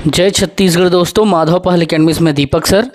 जय छत्तीसगढ़ दोस्तों, माधव पहल अकेडमी में दीपक सर।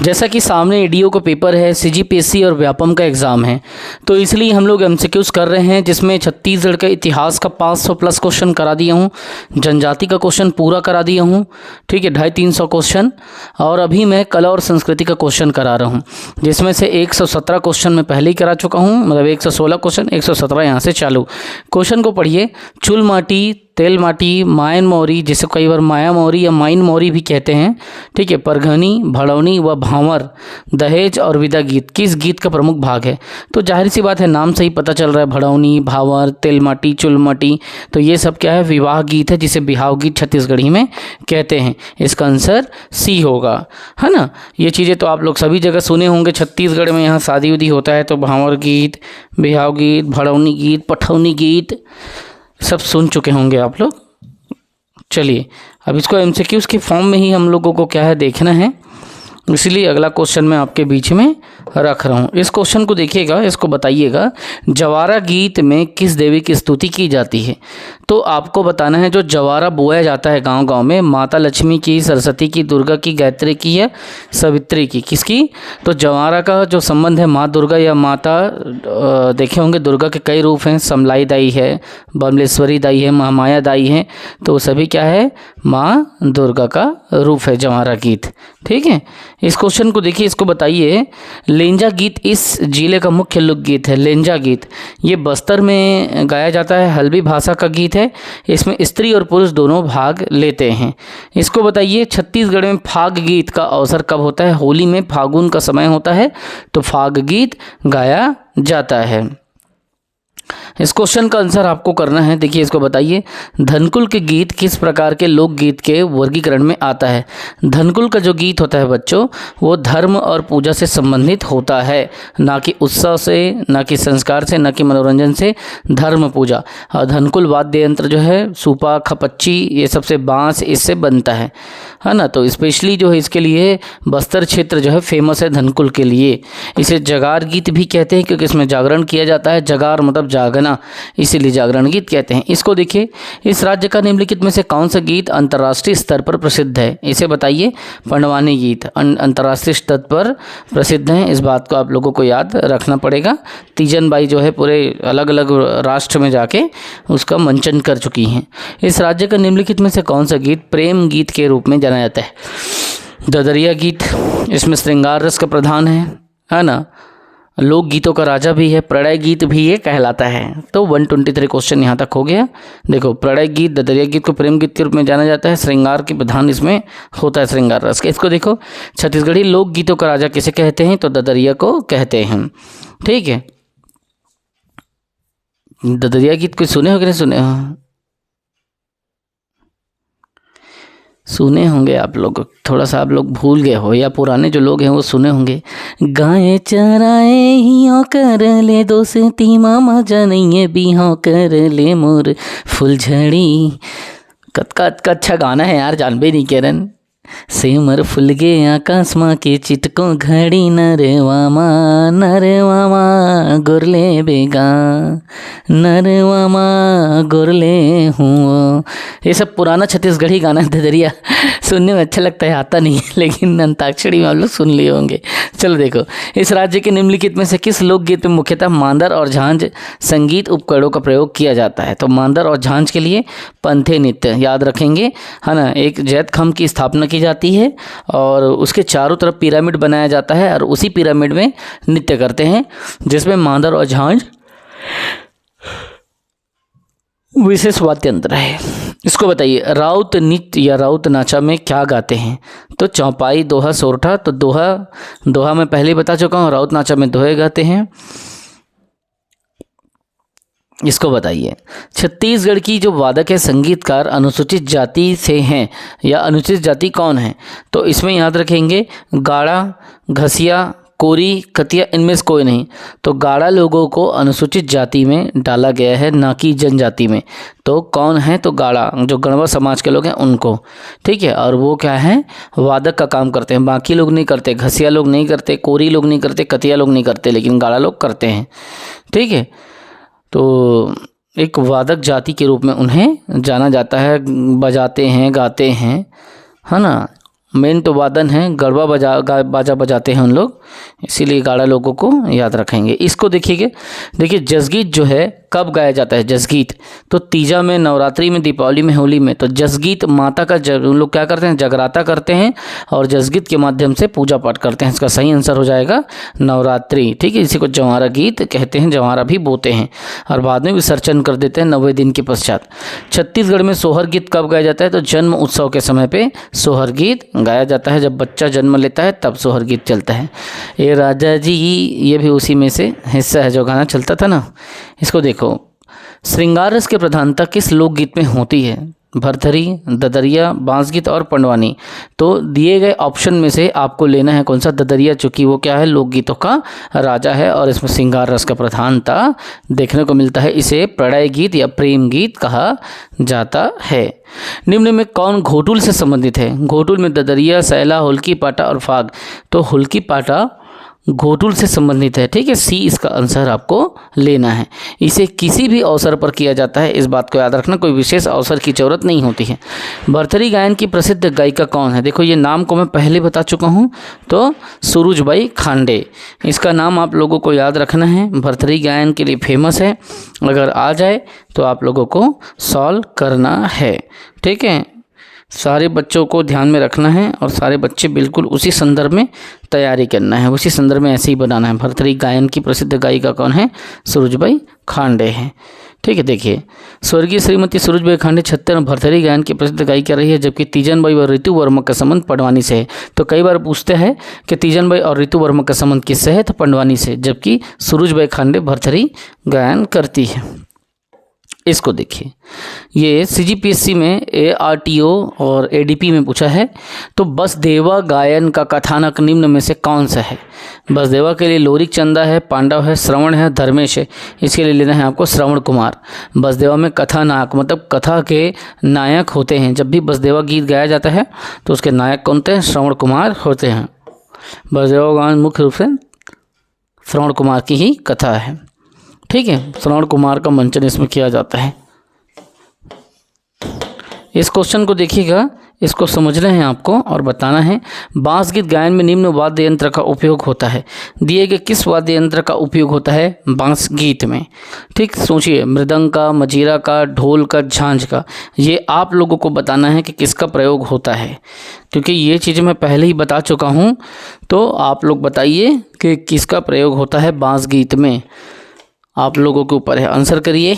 जैसा कि सामने ईडीओ का पेपर है, सीजीपीएससी और व्यापम का एग्ज़ाम है, तो इसलिए हम लोग एमसीक्यूज़ कर रहे हैं, जिसमें छत्तीसगढ़ के इतिहास का 500 प्लस क्वेश्चन करा दिया हूँ, जनजाति का क्वेश्चन पूरा करा दिया हूँ, ठीक है, 250-300 क्वेश्चन। और अभी मैं कला और संस्कृति का क्वेश्चन करा रहा हूँ, जिसमें से 117 क्वेश्चन मैं पहले ही करा चुका हूँ, मतलब 116 क्वेश्चन, 117 यहाँ से चालू। क्वेश्चन को पढ़िए। चुल माटी, तेल माटी, मायन मौरी, जिसे कई बार माया मौरी या माइन मौरी भी कहते हैं, ठीक है, परघनी, भड़ौनी व भांवर, दहेज और विदा गीत किस गीत का प्रमुख भाग है? तो जाहिर सी बात है, नाम से ही पता चल रहा है, भड़ौनी, भांवर, तेल माटी, चुल माटी, तो ये सब क्या है? विवाह गीत है, जिसे बिहाव गीत छत्तीसगढ़ी में कहते हैं। इसका आंसर सी होगा, है ना। ये चीज़ें तो आप लोग सभी जगह सुने होंगे। छत्तीसगढ़ में यहाँ शादी उदी होता है तो भांवर गीत, बिहाव गीत, भड़ौनी गीत, पठौनी गीत सब सुन चुके होंगे आप लोग। चलिए, अब इसको एमसीक्यूज़ के फॉर्म में ही हम लोगों को क्या है देखना है, इसलिए अगला क्वेश्चन मैं आपके बीच में रख रहा हूँ। इस क्वेश्चन को देखिएगा, इसको बताइएगा, जवारा गीत में किस देवी की स्तुति की जाती है? तो आपको बताना है, जो जवारा बोया जाता है गांव गांव में, माता लक्ष्मी की, सरस्वती की, दुर्गा की, गायत्री की या सावित्री की, किसकी? तो जवारा का जो संबंध है माँ दुर्गा या माता, देखे होंगे दुर्गा के कई रूप हैं, समलाई दाई है, बमलेश्वरी दाई है, महामाया दाई है, तो सभी क्या है? माँ दुर्गा का रूप है जवारा गीत, ठीक है। इस क्वेश्चन को देखिए, इसको बताइए, लेंजा गीत इस जिले का मुख्य लोकगीत है। लेंजा गीत ये बस्तर में गाया जाता है, हल्बी भाषा का गीत है, इसमें स्त्री और पुरुष दोनों भाग लेते हैं। इसको बताइए, छत्तीसगढ़ में फाग गीत का अवसर कब होता है? होली में फागुन का समय होता है तो फाग गीत गाया जाता है। इस क्वेश्चन का आंसर आपको करना है। देखिए, इसको बताइए, धनकुल के गीत किस प्रकार के लोकगीत के वर्गीकरण में आता है? धनकुल का जो गीत होता है बच्चों, वो धर्म और पूजा से संबंधित होता है, ना कि उत्सव से, ना कि संस्कार से, ना कि मनोरंजन से। धर्म पूजा। और धनकुल वाद्य यंत्र जो है, सूपा, खपच्ची, ये सबसे बांस इससे बनता है ना। तो स्पेशली जो है इसके लिए बस्तर क्षेत्र जो है फेमस है धनकुल के लिए। इसे जगार गीत भी कहते हैं, क्योंकि इसमें जागरण किया जाता है। जगार मतलब जागना, इसीलिए जागरण गीत कहते हैं। इसको देखिए, इस राज्य का निम्नलिखित में से कौन सा गीत अंतर्राष्ट्रीय स्तर पर प्रसिद्ध है? इसे बताइए। पंडवानी गीत अंतर्राष्ट्रीय स्तर पर प्रसिद्ध है, इस बात को आप लोगों को याद रखना पड़ेगा। तीजन बाई जो है पूरे अलग अलग राष्ट्र में जाके उसका मंचन कर चुकी हैं। इस राज्य का निम्नलिखित में से कौन सा गीत प्रेम गीत के रूप में जाना जाता है? ददरिया गीत, इसमें श्रृंगार रस का प्रधान है ना। लोक गीतों का राजा भी है, प्रणय गीत भी ये कहलाता है। तो 123 क्वेश्चन यहाँ तक हो गया। देखो, प्रणय गीत, ददरिया गीत को प्रेम गीत के रूप में जाना जाता है, श्रृंगार के प्रधान इसमें होता है श्रृंगार रस का। इसको देखो, छत्तीसगढ़ी लोक गीतों का राजा किसे कहते हैं? तो ददरिया को कहते हैं, ठीक है। ददरिया गीत कोई सुने हो कि नहीं सुने हो? सुने होंगे आप लोग, थोड़ा सा आप लोग भूल गए हो, या पुराने जो लोग हैं वो सुने होंगे। गाय चराए हियो कर ले दोस्ती, मामा जनइए बिहाव कर ले मोर फुलझड़ी। कत का अच्छा गाना है यार, जानबे नहीं करन। सेमर फुल गे आकाश माँ के चिटको घड़ी, नरवामा गुरले बेगा, नरवामा गुरले हूँ। ये सब पुराना छत्तीसगढ़ी गाना है। ददरिया सुनने में अच्छा लगता है, आता नहीं है, लेकिन अंताक्षरी में आप लोग सुन लिए होंगे। चलो देखो, इस राज्य के निम्नलिखित में से किस लोकगीत में मुख्यतः मांदर और झांझ संगीत उपकरणों का प्रयोग किया जाता है? तो मांदर और झांझ के लिए पंथे नृत्य याद रखेंगे, है ना। एक जैत खम्भ की स्थापना की जाती है और उसके चारों तरफ पिरामिड बनाया जाता है, और उसी पिरामिड में नृत्य करते हैं, जिसमें मांदर और झांझ विशेष वाद्य यंत्र है। इसको बताइए, राउत नृत्य या राउत नाचा में क्या गाते हैं? तो चौपाई, दोहा, सोरठा। तो दोहा मैं पहले ही बता चुका हूँ, राउत नाचा में दोहे गाते हैं। इसको बताइए, छत्तीसगढ़ की जो वादक है, संगीतकार, अनुसूचित जाति से हैं या अनुसूचित जाति कौन है? तो इसमें याद रखेंगे, गाड़ा, घसिया, कोरी, कतिया, इनमें से कोई नहीं। तो गाड़ा लोगों को अनुसूचित जाति में डाला गया है, ना कि जनजाति में। तो कौन है? तो गाड़ा, जो गणवा समाज के लोग हैं उनको, ठीक है। और वो क्या है? वादक का काम करते हैं, बाकी लोग नहीं करते। घसिया लोग नहीं करते, कोरी लोग नहीं करते, कतिया लोग नहीं करते, लेकिन गाड़ा लोग करते हैं, ठीक है। तो एक वादक जाति के रूप में उन्हें जाना जाता है, बजाते हैं, गाते हैं, है ना। मेन तो वादन है, गरबा बाजा बजाते हैं उन लोग, इसीलिए गाड़ा लोगों को याद रखेंगे। इसको देखिए, देखिए जसगीत जो है कब गाया जाता है? जसगीत तो तीजा में, नवरात्रि में, दीपावली में, होली में। तो जसगीत माता का उन लोग क्या करते हैं? जगराता करते हैं और जसगीत के माध्यम से पूजा पाठ करते हैं। इसका सही आंसर हो जाएगा नवरात्रि। ठीक है, इसी को जवारा गीत कहते हैं, जवारा भी बोते हैं और बाद में विसर्जन कर देते हैं 90 दिन के पश्चात। छत्तीसगढ़ में सोहर गीत कब गाया जाता है? तो जन्म उत्सव के समय पे सोहर गीत गाया जाता है। जब बच्चा जन्म लेता है तब सोहर गीत चलता है। ये राजा जी, ये भी उसी में से हिस्सा है जो गाना चलता था ना। इसको देखो, श्रृंगार रस की प्रधानता किस लोकगीत में होती है? भरथरी, ददरिया, बांसगीत और पंडवानी। तो दिए गए ऑप्शन में से आपको लेना है कौन सा? ददरिया, चूंकि वो क्या है? लोकगीतों का राजा है और इसमें श्रृंगार रस का प्रधानता देखने को मिलता है। इसे प्रणय गीत या प्रेम गीत कहा जाता है। निम्न में कौन घोटुल से संबंधित है? घोटुल में ददरिया, सैला, हुल्की पाटा और फाग। तो हुल्की पाटा घोटुल से संबंधित है। ठीक है, सी इसका आंसर आपको लेना है। इसे किसी भी अवसर पर किया जाता है, इस बात को याद रखना, कोई विशेष अवसर की जरूरत नहीं होती है। भरथरी गायन की प्रसिद्ध गायिका कौन है? देखो ये नाम को मैं पहले बता चुका हूँ, तो सूरजबाई खांडे, इसका नाम आप लोगों को याद रखना है। भरथरी गायन के लिए फेमस है, अगर आ जाए तो आप लोगों को सॉल्व करना है। ठीक है, सारे बच्चों को ध्यान में रखना है और सारे बच्चे बिल्कुल उसी संदर्भ में तैयारी करना है, उसी संदर्भ में ऐसे ही बनाना है। भरथरी गायन की प्रसिद्ध गायिका कौन है? सूरजबाई खांडे हैं। ठीक है, देखिए स्वर्गीय श्रीमती सूरजबाई खांडे छत्तीसगढ़ में भरथरी गायन की प्रसिद्ध गायिका रही है, जबकि तीजनबाई और ऋतु वर्मा का संबंध पंडवानी से है। तो कई बार पूछते हैं कि तीजनबाई और ऋतु वर्मा का संबंध किससे है? तो पंडवानी से, जबकि सूरजबाई खांडे भरथरी गायन करती है। इसको देखिए, ये सीजीपीएससी में ARTO और ADP में पूछा है। तो बसदेवा गायन का कथानक निम्न में से कौन सा है? बसदेवा के लिए लोरिक चंदा है, पांडव है, श्रवण है, धर्मेश है। इसके लिए लेना है आपको श्रवण कुमार। बसदेवा में कथानायक मतलब कथा के नायक होते हैं। जब भी बसदेवा गीत गाया जाता है तो उसके नायक कौन होते हैं? श्रवण कुमार होते हैं। बसदेवा गायन मुख्य रूप से श्रवण कुमार की ही कथा है। ठीक है, श्रवण कुमार का मंचन इसमें किया जाता है। इस क्वेश्चन को देखिएगा, इसको समझना है आपको और बताना है। बांस गीत गायन में निम्न वाद्य यंत्र का उपयोग होता है। दिए गए किस वाद्य यंत्र का उपयोग होता है बांस गीत में? ठीक, सोचिए, मृदंग का, मजीरा का, ढोल का, झांझ का। ये आप लोगों को बताना है कि किसका प्रयोग होता है, क्योंकि ये चीज़ें मैं पहले ही बता चुका हूँ। तो आप लोग बताइए कि किसका प्रयोग होता है बांस गीत में। आप लोगों के ऊपर है, आंसर करिए।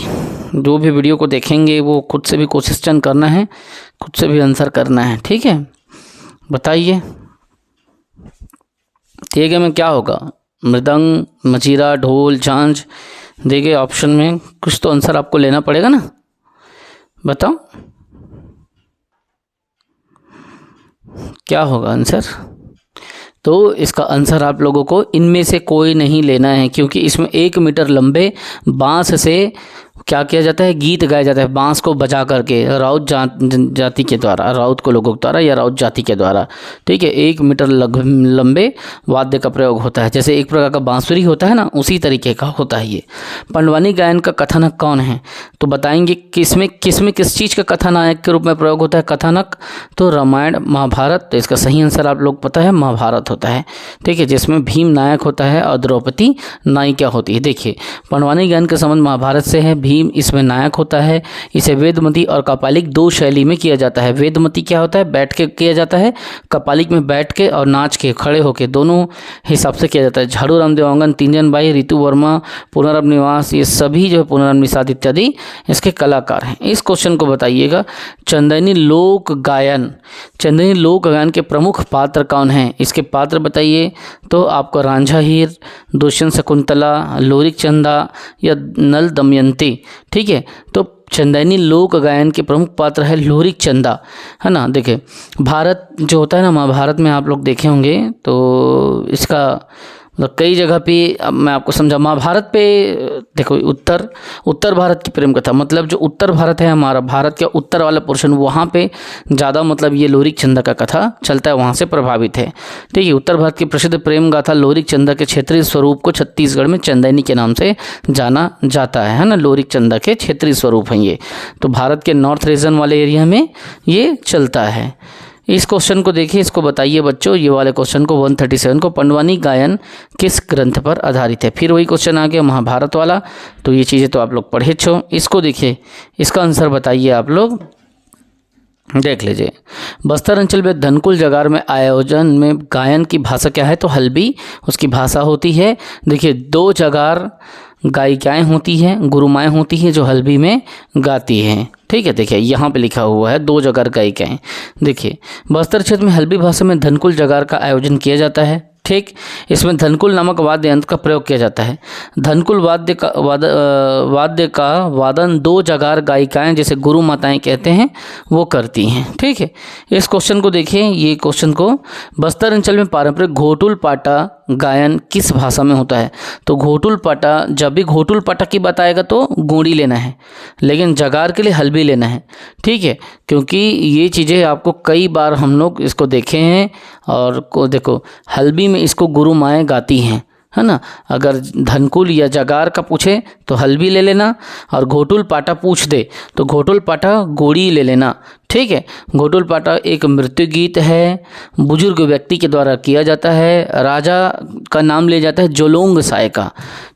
जो भी वीडियो को देखेंगे वो खुद से भी क्वेश्चन करना है, खुद से भी आंसर करना है। ठीक है, बताइए दिए गए में क्या होगा? मृदंग, मजीरा, ढोल, झांझ। दिए गए ऑप्शन में कुछ तो आंसर आपको लेना पड़ेगा ना, बताओ क्या होगा आंसर? तो इसका आंसर आप लोगों को इनमें से कोई नहीं लेना है, क्योंकि इसमें 1 मीटर लंबे बांस से क्या किया जाता है? गीत गाया जाता है बांस को बजा करके, राउत जाति के द्वारा, राउत को लोगों के द्वारा या राउत जाति के द्वारा। ठीक है, 1 मीटर लंबे वाद्य का प्रयोग होता है। जैसे एक प्रकार का बांसुरी होता है ना, उसी तरीके का होता है ये। पंडवानी गायन का कथानक कौन है? तो बताएंगे किसमें किस चीज़ का कथानायक के रूप में प्रयोग होता है कथानक? तो रामायण, महाभारत। तो इसका सही आंसर आप लोग पता है, महाभारत होता है। ठीक है, जिसमें भीम नायक होता है और द्रौपदी नायिका होती है। देखिए, पंडवानी गायन का संबंध महाभारत से है, भीम इसमें नायक होता है। इसे वेदमती और कपालिक 2 शैली में किया जाता है। वेदमती क्या होता है? बैठ के किया जाता है। कपालिक में बैठ के और नाच के, खड़े होके, दोनों हिसाब से किया जाता है। झाड़ू राम देवांगन, तीजनबाई, ऋतु वर्मा, पुनरभ निवास, ये सभी जो है पुनरभ निषाद इत्यादि इसके कलाकार हैं। इस क्वेश्चन को बताइएगा, चंदेनी लोक गायन, चंदेनी लोक गायन के प्रमुख पात्र कौन हैं? इसके पात्र बताइए। तो आपको रांझा हीर, दुष्यंत शकुंतला, लोरिक चंदा या नल दमयंती। ठीक है, तो चंदेनी लोक गायन के प्रमुख पात्र है लोरिक चंदा, है ना। देखिए, भारत जो होता है ना, महाभारत में आप लोग देखे होंगे, तो इसका मतलब कई जगह पे, अब मैं आपको समझा, महाभारत पे देखो, उत्तर भारत की प्रेम कथा, मतलब जो उत्तर भारत है हमारा, भारत के उत्तर वाला पोर्शन, वहाँ पे ज़्यादा मतलब ये लोरिक चंदा का कथा चलता है, वहाँ से प्रभावित है। ठीक है, उत्तर भारत की प्रसिद्ध प्रेम गाथा लोरिक चंदा के क्षेत्रीय स्वरूप को छत्तीसगढ़ में चंदैनी के नाम से जाना जाता है ना। लोरिक चंदा के क्षेत्रीय स्वरूप हैं ये, तो भारत के नॉर्थ रीजन वाले एरिया में ये चलता है। इस क्वेश्चन को देखिए, इसको बताइए बच्चों, ये वाले क्वेश्चन को 137 को, पंडवानी गायन किस ग्रंथ पर आधारित है। फिर वही क्वेश्चन आ गया महाभारत वाला, तो ये चीज़ें तो आप लोग पढ़े छो। इसको देखिए, इसका आंसर बताइए आप लोग, देख लीजिए। बस्तर अंचल में धनकुल जगार में आयोजन में गायन की भाषा क्या है, तो हल्बी उसकी भाषा होती है। देखिए 2 जगार गायिकाएं होती हैं, गुरुमाएँ होती हैं जो हल्बी में गाती हैं। ठीक है, देखिए यहाँ पे लिखा हुआ है 2 जगार गायिकाएं। देखिए बस्तर क्षेत्र में हल्बी भाषा में धनकुल जगार का आयोजन किया जाता है। ठीक, इसमें धनकुल नामक वाद्य यंत्र का प्रयोग किया जाता है। धनकुल वाद्य का वादन 2 जगार गायिकाएं जैसे गुरु माताएं कहते हैं वो करती हैं। ठीक है, इस क्वेश्चन को देखिए, ये क्वेश्चन को, बस्तर अंचल में पारंपरिक घोटुल पाटा गायन किस भाषा में होता है, तो घोटुल पाटा, जब भी घोटुल पाटा की बात आएगा तो गोंडी लेना है, लेकिन जगार के लिए हल्बी लेना है। ठीक है, क्योंकि ये चीज़ें आपको कई बार हम लोग इसको देखे हैं, और को देखो हल्बी में इसको गुरु माएँ गाती हैं, है ना। अगर धनकुल या जगार का पूछे तो हल्बी ले लेना, और घोटुल पाटा पूछ दे तो घोटुल पाटा गोड़ी ले लेना। ठीक है, घोटुल पाटा एक मृत्यु गीत है, बुजुर्ग व्यक्ति के द्वारा किया जाता है, राजा का नाम ले जाता है जोलोंग साय का।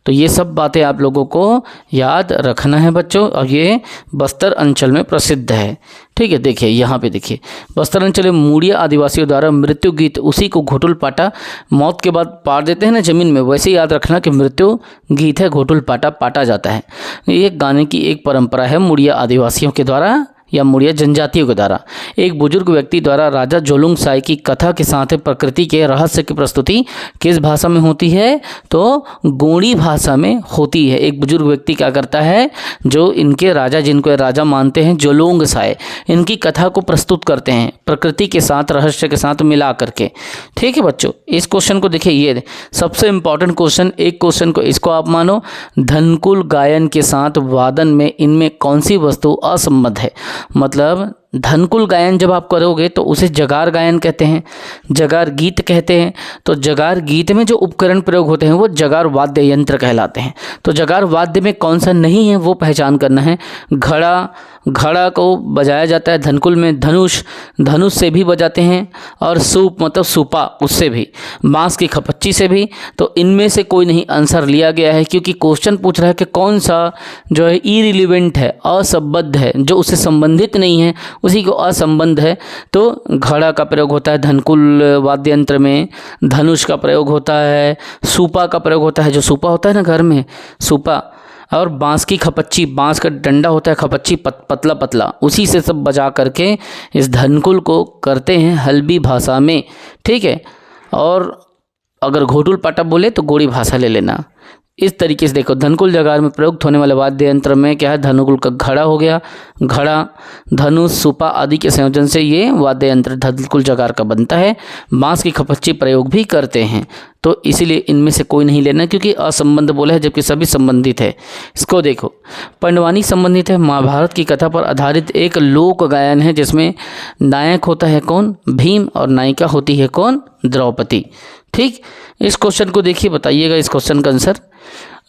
तो ये सब बातें आप लोगों को याद रखना है बच्चों, और ये बस्तर अंचल में प्रसिद्ध है। ठीक है, देखिए यहाँ पे देखिए, बस्तर अंचल में मूड़िया आदिवासियों द्वारा मृत्यु गीत, उसी को घोटुल पाटा, मौत के बाद पाड़ देते हैं ना ज़मीन में, वैसे ही याद रखना कि मृत्यु गीत है, घोटुल पाटा पाटा जाता है। ये गाने की एक परंपरा है मूड़िया आदिवासियों के द्वारा या मूड़िया जनजातियों के द्वारा। एक बुजुर्ग व्यक्ति द्वारा राजा जोलुंग साई की कथा के साथ प्रकृति के रहस्य की प्रस्तुति किस भाषा में होती है, तो गोंडी भाषा में होती है। एक बुजुर्ग व्यक्ति क्या करता है, जो इनके राजा, जिनको राजा मानते हैं जोलुंग साई, इनकी कथा को प्रस्तुत करते हैं प्रकृति के साथ, रहस्य के साथ मिला करके। ठीक है बच्चों, इस क्वेश्चन को देखिए, ये सबसे इम्पॉर्टेंट क्वेश्चन, एक क्वेश्चन को इसको आप मानो, धनकुल गायन के साथ वादन में इनमें कौन सी वस्तु असंबद्ध है। मतलब धनकुल गायन जब आप करोगे तो उसे जगार गायन कहते हैं, जगार गीत कहते हैं। तो जगार गीत में जो उपकरण प्रयोग होते हैं वो जगार वाद्य यंत्र कहलाते हैं। तो जगार वाद्य में कौन सा नहीं है वो पहचान करना है। घड़ा को बजाया जाता है धनकुल में, धनुष से भी बजाते हैं, और सूप मतलब सूपा उससे भी, बांस की खपच्ची से भी। तो इनमें से कोई नहीं आंसर लिया गया है, क्योंकि क्वेश्चन पूछ रहा है कि कौन सा जो है इरिलीवेंट है, असंबद्ध है, जो उससे संबंधित नहीं है उसी को असंबद्ध है। तो घड़ा का प्रयोग होता है धनकुल वाद्य यंत्र में, धनुष का प्रयोग होता है, सूपा का प्रयोग होता है, जो सूपा होता है ना घर में सूपा, और बांस की खपच्ची, बांस का डंडा होता है खपच्ची, पतला पतला, उसी से सब बजा करके इस धनकुल को करते हैं हल्बी भाषा में। ठीक है, और अगर घोटुल पाटा बोले तो गोड़ी भाषा ले लेना। इस तरीके से देखो, धनकुल जगार में प्रयुक्त होने वाले वाद्य यंत्र में क्या है, धनकुल का घड़ा हो गया, घड़ा, धनुष, सूपा आदि के संयोजन से ये वाद्य यंत्र धनकुल जगार का बनता है। बांस की खपच्ची प्रयोग भी करते हैं। तो इसीलिए इनमें से कोई नहीं लेना, क्योंकि असंबद्ध बोला है, जबकि सभी संबंधित है। इसको देखो, पंडवानी संबंधित है, महाभारत की कथा पर आधारित एक लोक गायन है, जिसमें नायक होता है कौन, भीम, और नायिका होती है कौन, द्रौपदी। ठीक, इस क्वेश्चन को देखिए, बताइएगा इस क्वेश्चन का आंसर।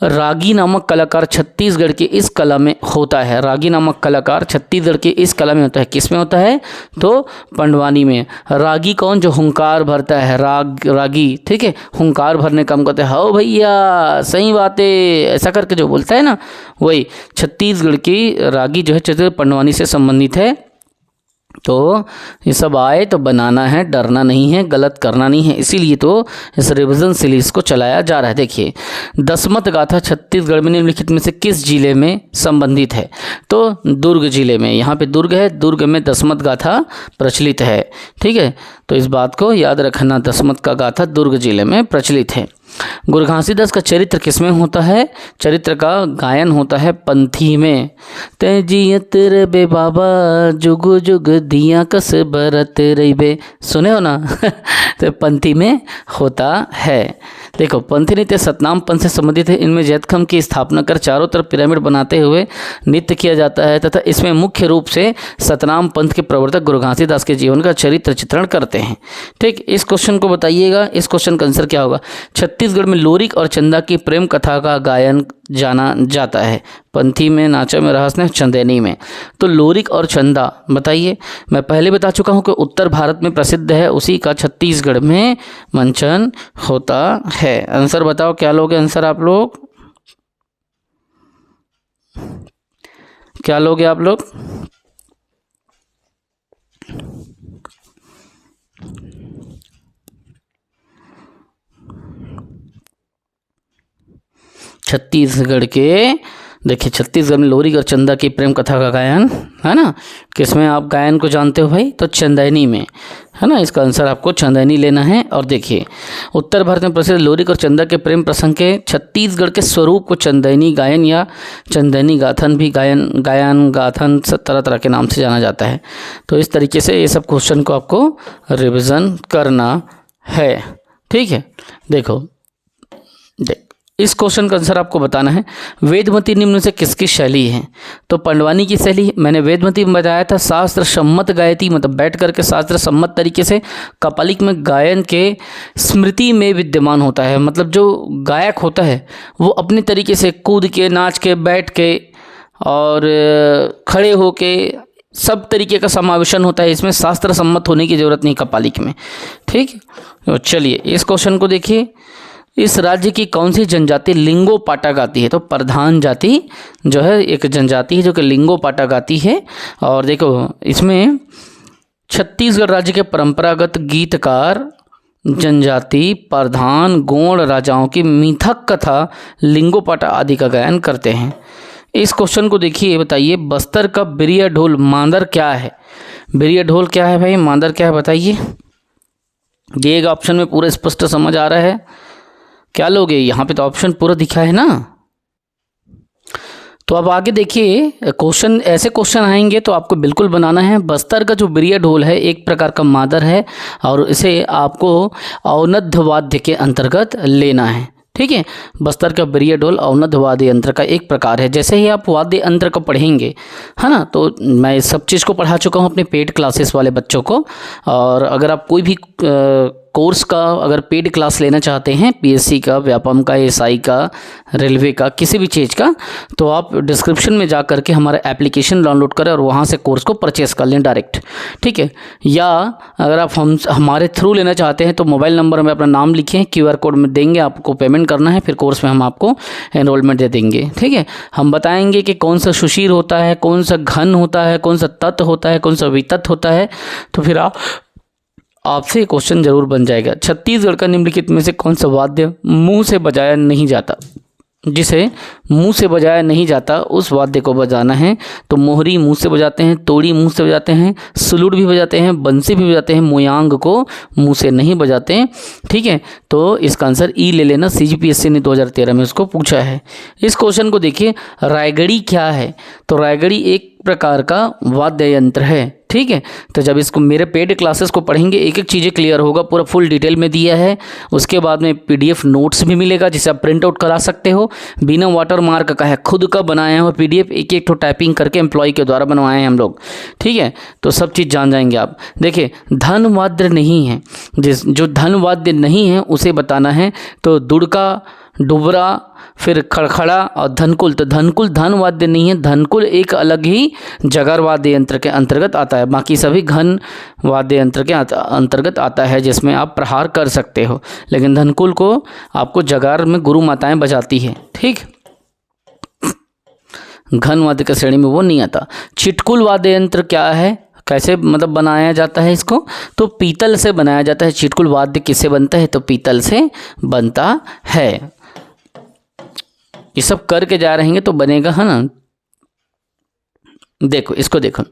रागी नामक कलाकार छत्तीसगढ़ की इस कला में होता है। रागी नामक कलाकार छत्तीसगढ़ की इस कला में होता है। किस में होता है, तो पंडवानी में। रागी कौन, जो हुंकार भरता है, रागी। ठीक है, हुंकार भरने काम करता है, हो भैया सही बात है, ऐसा करके जो बोलता है ना, वही छत्तीसगढ़ की रागी जो है पंडवानी से संबंधित है। तो ये सब आए तो बनाना है, डरना नहीं है, गलत करना नहीं है, इसीलिए तो इस रिविजन सीरीज को चलाया जा रहा है। देखिए, दसमत गाथा छत्तीसगढ़ में निम्नलिखित में से किस जिले में संबंधित है, तो दुर्ग जिले में। यहाँ पे दुर्ग है, दुर्ग में दसमत गाथा प्रचलित है। ठीक है, तो इस बात को याद रखना, दसमत का गाथा दुर्ग जिले में प्रचलित है। गुरु घासीदास का चरित्र किसमें होता है, चरित्र का गायन होता है पंथी में। तेजियत रे बे बाबा जुग जुग दिया कस बरत रही बे, सुने हो ना तो पंथी में होता है। देखो, पंथी नृत्य सतनाम पंथ से संबंधित है। इनमें जैतखम की स्थापना कर चारों तरफ पिरामिड बनाते हुए नृत्य किया जाता है, तथा इसमें मुख्य रूप से सतनाम पंथ के प्रवर्तक गुरु घासीदास के जीवन का चरित्र चित्रण करते हैं। ठीक, इस क्वेश्चन को बताइएगा, इस क्वेश्चन का आंसर क्या होगा। छत्तीसगढ़ में लोरिक और चंदा की प्रेम कथा का गायन जाना जाता है? पंथी में, नाचा में, रहस्य में, चंदेनी में। तो लोरिक और चंदा बताइए। मैं पहले बता चुका हूँ कि उत्तर भारत में प्रसिद्ध है, उसी का छत्तीसगढ़ में मंचन होता है। आंसर बताओ, क्या लोगे आंसर आप लोग? क्या लोगे आप लोग? छत्तीसगढ़ के, देखिए छत्तीसगढ़ में लोरी और चंदा की प्रेम कथा का गायन है ना, किसमें आप गायन को जानते हो भाई? तो चंदैनी में, है ना। इसका आंसर आपको चंदैनी लेना है। और देखिए उत्तर भारत में प्रसिद्ध लोरी और चंदा के प्रेम प्रसंग के छत्तीसगढ़ के स्वरूप को चंदैनी गायन या चंदैनी गाथन भी गायन गाथन तरह तरह के नाम से जाना जाता है। तो इस तरीके से ये सब क्वेश्चन को आपको रिविज़न करना है, ठीक है। देखो इस क्वेश्चन का आंसर आपको बताना है। वेदमती निम्न से किसकी शैली है? तो पंडवानी की शैली। मैंने वेदमती में बताया था शास्त्र सम्मत गायती, मतलब बैठ करके शास्त्र सम्मत तरीके से। कपालिक में गायन के स्मृति में विद्यमान होता है, मतलब जो गायक होता है वो अपने तरीके से कूद के, नाच के, बैठ के और खड़े होके सब तरीके का समावेशन होता है। इसमें शास्त्र सम्मत होने की ज़रूरत नहीं कपालिक में, ठीक। तो चलिए इस क्वेश्चन को देखिए। इस राज्य की कौन सी जनजाति लिंगो पाटा गाती है? तो प्रधान जाति जो है एक जनजाति है जो कि लिंगो पाटा गाती है। और देखो इसमें छत्तीसगढ़ राज्य के परंपरागत गीतकार जनजाति प्रधान गोंड राजाओं की मिथक कथा लिंगो पाटा आदि का गायन करते हैं। इस क्वेश्चन को देखिए, बताइए बस्तर का बिरिया ढोल मांदर क्या है? बिरिया ढोल क्या है भाई? मांदर क्या है बताइए। ये एक ऑप्शन में पूरा स्पष्ट समझ आ रहा है, क्या लोगे? यहाँ पे तो ऑप्शन पूरा दिखा है ना। तो अब आगे देखिए क्वेश्चन, ऐसे क्वेश्चन आएंगे तो आपको बिल्कुल बनाना है। बस्तर का जो बिरिया ढोल है एक प्रकार का मादर है और इसे आपको औनद्ध वाद्य के अंतर्गत लेना है, ठीक है। बस्तर का बिरिया ढोल औनद्ध वाद्य यंत्र का एक प्रकार है। जैसे ही आप वाद्य यंत्र को पढ़ेंगे, है ना, तो मैं इस सब चीज़ को पढ़ा चुका हूँ अपने पेड क्लासेस वाले बच्चों को। और अगर आप कोई भी कोर्स का अगर पेड क्लास लेना चाहते हैं, पीएससी का, व्यापम का, एसआई का, रेलवे का, किसी भी चीज़ का, तो आप डिस्क्रिप्शन में जा करके हमारा एप्लीकेशन डाउनलोड करें और वहाँ से कोर्स को परचेस कर लें डायरेक्ट, ठीक है। या अगर आप हमारे थ्रू लेना चाहते हैं तो मोबाइल नंबर में अपना नाम लिखें, QR कोड में देंगे, आपको पेमेंट करना है, फिर कोर्स में हम आपको एनरोलमेंट दे देंगे, ठीक है। हम बताएंगे कि कौन सा सुशीर होता है, कौन सा घन होता है, कौन सा तत् होता है, कौन सा वितत होता है। तो फिर आपसे क्वेश्चन जरूर बन जाएगा। छत्तीसगढ़ का निम्नलिखित में से कौन सा वाद्य मुंह से बजाया नहीं जाता? जिसे मुंह से बजाया नहीं जाता उस वाद्य को बजाना है। तो मोहरी मुंह से बजाते हैं, तोड़ी मुंह से बजाते हैं, सुलुड़ भी बजाते हैं, बंसी भी बजाते हैं, मोयांग को मुंह से नहीं बजाते हैं, ठीक है। तो इसका आंसर ई ले लेना, CGPSC ने 2013 में उसको पूछा है। इस क्वेश्चन को देखिए, रायगढ़ी क्या है? तो रायगढ़ी एक प्रकार का वाद्य यंत्र है, ठीक है। तो जब इसको मेरे पेड क्लासेस को पढ़ेंगे एक एक चीज़ें क्लियर होगा, पूरा फुल डिटेल में दिया है। उसके बाद में PDF नोट्स भी मिलेगा जिसे आप प्रिंट आउट करा सकते हो, बिना वाटर मार्क का है, खुद का बनाया हुआ PDF, एक एक तो टाइपिंग करके एम्प्लॉय के द्वारा बनवाए हैं हम लोग, ठीक है। तो सब चीज़ जान जाएंगे आप। देखिए धन वाद्य नहीं है, जो धन वाद्य नहीं है उसे बताना है। तो दुड़का, डुबरा, फिर खड़खड़ा और धनकुल। तो धनकुल धन वाद्य नहीं है, धनकुल एक अलग ही जगर वाद्य यंत्र के अंतर्गत आता है, बाकी सभी घन वाद्य यंत्र के अंतर्गत आता है जिसमें आप प्रहार कर सकते हो। लेकिन धनकुल को आपको जगार में गुरु माताएं बजाती है, ठीक। घन वाद्य की श्रेणी में वो नहीं आता। चिटकुल वाद्य यंत्र क्या है, कैसे मतलब बनाया जाता है इसको? तो पीतल से बनाया जाता है। चिटकुल वाद्य किससे बनता है? तो पीतल से बनता है। ये सब करके जा रहेंगे तो बनेगा, है ना। देखो इसको देखो,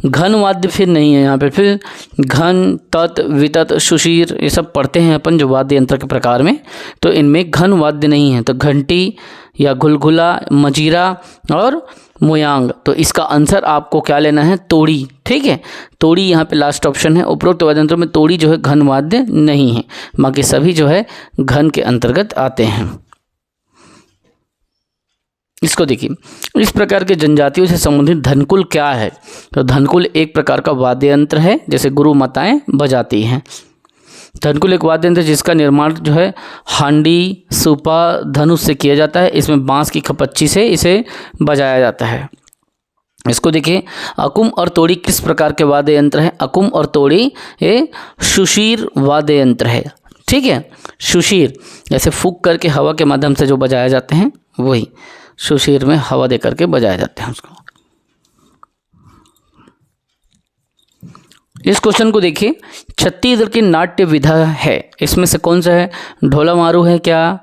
घन वाद्य फिर नहीं है यहाँ पे, फिर घन, तत्, वितत, सुशीर ये सब पढ़ते हैं अपन जो वाद्य यंत्र के प्रकार में। तो इनमें घन वाद्य नहीं है। तो घंटी या घुलघुला, मजीरा और मोयांग। तो इसका आंसर आपको क्या लेना है? तोड़ी, ठीक है। तोड़ी यहाँ पे लास्ट ऑप्शन है। उपरोक्त वाद्य यंत्रों में तोड़ी जो है घन वाद्य नहीं है, बाकी सभी जो है घन के अंतर्गत आते हैं। इसको देखिए, इस प्रकार के जनजातियों से संबंधित धनकुल क्या है? तो धनकुल एक प्रकार का वाद्य यंत्र है जैसे गुरु माताएं बजाती हैं। धनकुल एक वाद्य यंत्र जिसका निर्माण जो है हांडी, सूपा, धनुष से किया जाता है। इसमें बांस की खपच्ची से इसे बजाया जाता है। इसको देखिए, अकुम और तोड़ी किस प्रकार के वाद्य यंत्र हैं? अकुम और तोड़ी ये शुशीर वाद्य यंत्र है। ठीक है, शुशीर जैसे फूंक करके हवा के माध्यम से जो बजाए जाते हैं वही शुशीर में हवा दे करके बजाए जाते हैं उसको। इस क्वेश्चन को देखिए, छत्तीसगढ़ की नाट्य विधा है, इसमें से कौन सा है? ढोला मारू है क्या,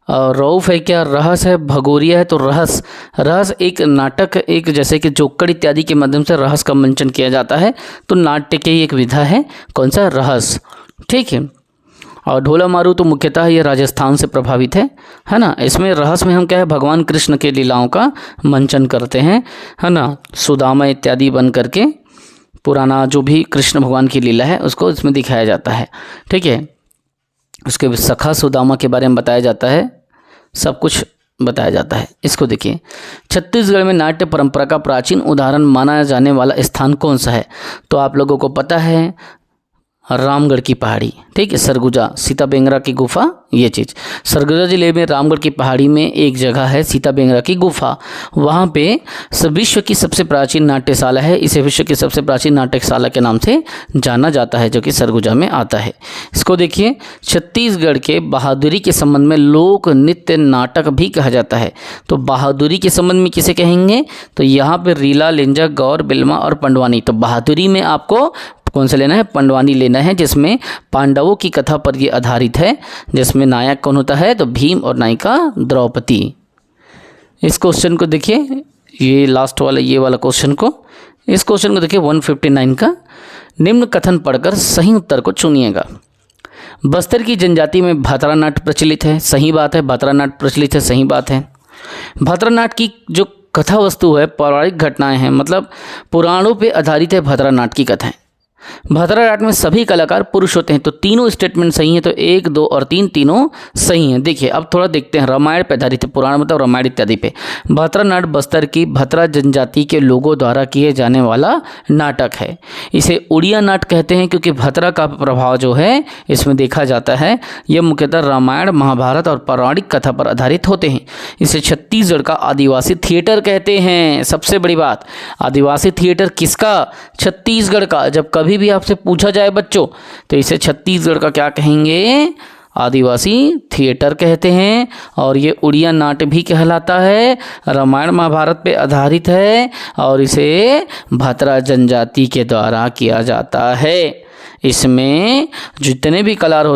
रऊफ है क्या, रहस है, भगोरिया है? तो रहस, रहस एक नाटक, एक जैसे कि जोकड़ इत्यादि के माध्यम से रहस का मंचन किया जाता है, तो नाट्य की एक विधा है, कौन सा? रहस। ठीक है, और ढोला मारू तो मुख्यतः ये राजस्थान से प्रभावित है ना। इसमें रहस में हम क्या है, भगवान कृष्ण के लीलाओं का मंचन करते हैं, है ना। सुदामा इत्यादि बन करके पुराना जो भी कृष्ण भगवान की लीला है उसको इसमें दिखाया जाता है। ठीक है, उसके सखा सुदामा के बारे में बताया जाता है, सब कुछ बताया जाता है। इसको देखिए, छत्तीसगढ़ में नाट्य परंपरा का प्राचीन उदाहरण माना जाने वाला स्थान कौन सा है? तो आप लोगों को पता है रामगढ़ की पहाड़ी। ठीक है, सरगुजा, सीता बेंगरा की गुफा, ये चीज़। सरगुजा जिले में रामगढ़ की पहाड़ी में एक जगह है सीता बेंगरा की गुफा, वहाँ पे विश्व की सबसे प्राचीन नाट्यशाला है। इसे विश्व की सबसे प्राचीन नाट्यशाला के नाम से जाना जाता है, जो कि सरगुजा में आता है। इसको देखिए, छत्तीसगढ़ के बहादुरी के संबंध में लोक नृत्य नाटक भी कहा जाता है। तो बहादुरी के संबंध में किसे कहेंगे? तो यहाँ पे रीला, लिंजा, गौर, बिल्मा और पंडवानी। तो बहादुरी में आपको कौन सा लेना है? पंडवानी लेना है, जिसमें पांडवों की कथा पर ये आधारित है, जिसमें नायक कौन होता है? तो भीम और नायिका द्रौपदी। इस क्वेश्चन को देखिए, ये लास्ट वाला ये वाला क्वेश्चन को, इस क्वेश्चन को देखिए 159 का। निम्न कथन पढ़कर सही उत्तर को चुनिएगा। बस्तर की जनजाति में भातरा नाट्य प्रचलित है, सही बात है। भातरा नाट्य प्रचलित है, सही बात है। भातरा नाट्य की जो कथा वस्तु है पौराणिक घटनाएं हैं, मतलब पुराणों पे आधारित है भातरा नाट्य की कथाएं। भातरा नाट्य में सभी कलाकार पुरुष होते हैं, तो तीनों स्टेटमेंट सही हैं। तो 1, 2 और 3 तीनों सही हैं। देखिए, अब थोड़ा देखते हैं। रामायण पे आधारित है, पुराण मतलब रामायण इत्यादि पे। भातरा नाट्य बस्तर की भतरा जनजाति के लोगों द्वारा किए जाने वाला नाटक है। इसे उड़िया नाट्य कहते हैं, क्योंकि भतरा का प्रभाव जो है इसमें देखा जाता है। यह मुख्यतः रामायण, महाभारत और पौराणिक कथा पर आधारित होते हैं। इसे छत्तीसगढ़ का आदिवासी थिएटर कहते हैं। सबसे बड़ी बात, आदिवासी थिएटर किसका? छत्तीसगढ़ का। जब कभी भी आपसे पूछा जाए बच्चों, तो इसे छत्तीसगढ़ का क्या कहेंगे? आदिवासी थिएटर कहते हैं। और ये उड़िया नाट्य भी कहलाता है, रामायण महाभारत पे आधारित है, और इसे भतरा जनजाति के द्वारा किया जाता है। इसमें जितने भी कलाकार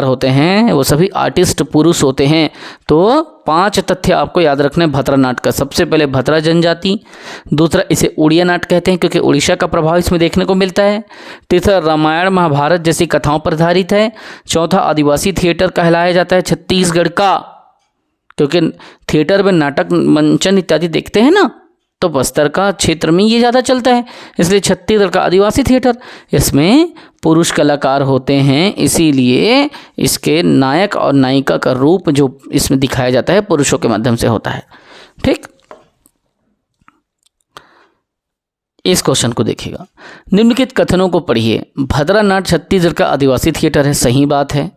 होते हैं वो सभी आर्टिस्ट पुरुष होते हैं। तो 5 तथ्य आपको याद रखने भतरा नाट्य का। सबसे पहले भतरा जनजाति, दूसरा इसे उड़िया नाट्य कहते हैं क्योंकि उड़ीसा का प्रभाव इसमें देखने को मिलता है। तीसरा रामायण महाभारत जैसी कथाओं पर आधारित है। चौथा आदिवासी थिएटर कहलाया जाता है छत्तीसगढ़ का, क्योंकि थिएटर में नाटक मंचन इत्यादि देखते हैं ना, तो बस्तर का क्षेत्र में ये ज़्यादा चलता है, इसलिए छत्तीसगढ़ का आदिवासी थिएटर। इसमें पुरुष कलाकार होते हैं, इसीलिए इसके नायक और नायिका का रूप जो इसमें दिखाया जाता है पुरुषों के माध्यम से होता है। ठीक, इस क्वेश्चन को देखिएगा। निम्नलिखित कथनों को पढ़िए। भतरा नाट्य छत्तीसगढ़ का आदिवासी थिएटर है, सही बात है।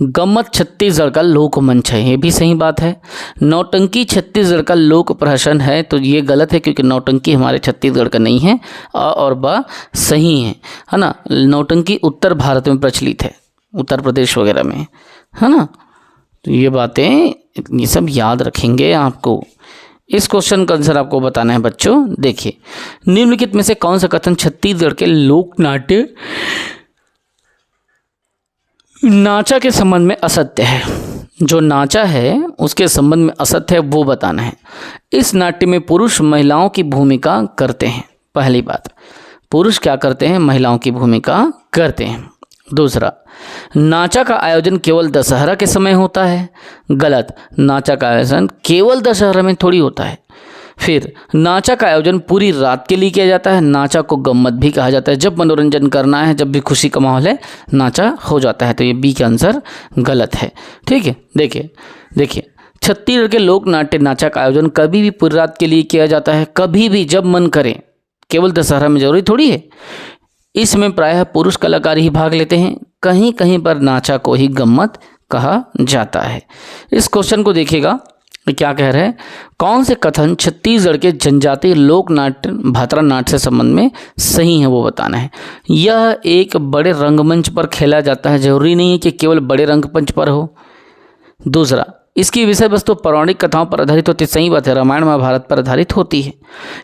गम्मत छत्तीसगढ़ का लोक मंच है, ये भी सही बात है। नौटंकी छत्तीसगढ़ का लोक प्रहसन है, तो ये गलत है क्योंकि नौटंकी हमारे छत्तीसगढ़ का नहीं है। अ और ब सही है ना। नौटंकी उत्तर भारत में प्रचलित है, उत्तर प्रदेश वगैरह में, है ना। तो ये बातें ये सब याद रखेंगे आपको। इस क्वेश्चन का आंसर आपको बताना है बच्चों। देखिए, निम्नलिखित में से कौन सा कथन छत्तीसगढ़ के लोक नाट्य नाचा के संबंध में असत्य है? जो नाचा है उसके संबंध में असत्य है वो बताना है। इस नाट्य में पुरुष महिलाओं की भूमिका करते हैं। पहली बात, पुरुष क्या करते हैं? महिलाओं की भूमिका करते हैं। दूसरा, नाचा का आयोजन केवल दशहरा के समय होता है। गलत, नाचा का आयोजन केवल दशहरा में थोड़ी होता है। फिर नाचा का आयोजन पूरी रात के लिए किया जाता है। नाचा को गम्मत भी कहा जाता है। जब मनोरंजन करना है, जब भी खुशी का माहौल है, नाचा हो जाता है। तो ये बी का आंसर गलत है। ठीक है, देखिए छत्तीसगढ़ के लोक नाट्य नाचा का आयोजन कभी भी पूरी रात के लिए किया जाता है, कभी भी जब मन करे, केवल दशहरा में जरूरी थोड़ी है। इसमें प्रायः पुरुष कलाकार ही भाग लेते हैं। कहीं कहीं पर नाचा को ही गम्मत कहा जाता है। इस क्वेश्चन को देखिएगा क्या कह रहे हैं, कौन से कथन छत्तीसगढ़ के जनजातीय लोक नाट्य भात्रा नाट्य से संबंध में सही है वो बताना है। यह एक बड़े रंगमंच पर खेला जाता है, जरूरी नहीं है कि केवल बड़े रंगमंच पर हो। दूसरा, इसकी विषय वस्तु पौराणिक कथाओं पर आधारित होती है, सही बात है, रामायण महाभारत पर आधारित होती है।